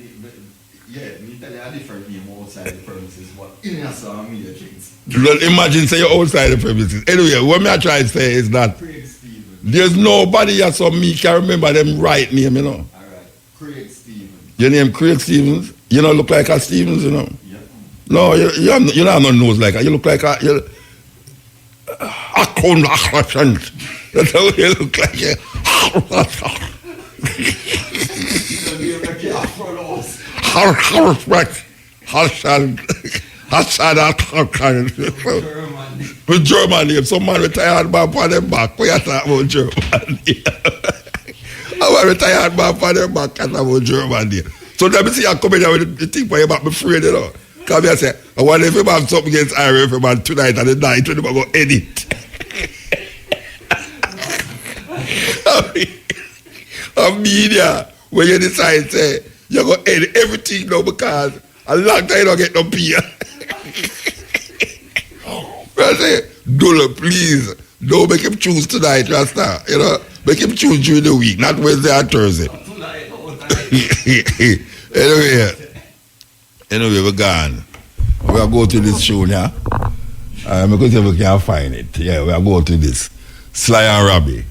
tell you a different name outside the premises, but in your song, Matrix. Imagine say you're outside the premises. Anyway, what I try to say is that there's nobody here so me can remember them right name, you know. Alright, Craig Stevens. Your name Craig Stevens? You don't look like a Stevens, you know. Yeah. No, you don't have no nose like that. You look like a that's how you look like. With German name. Some man retired man for them back. We are talking about German name. I retired man for them back and about German name. So let me see you come in there with the thing for you back, I'm afraid, you know. Come here and say, I wonder if you have something against Irish man tonight and the night when you go edit. A media, when you decide, say, you're going to edit everything now because a long time you don't get no pay. I say, Dula, please, don't make him choose tonight, Rasta. You know, make him choose during the week, not Wednesday and Thursday. Anyway, we're gone. We'll go to this show now. Because we can't find it. Yeah, we'll go to this. Sly and Robbie.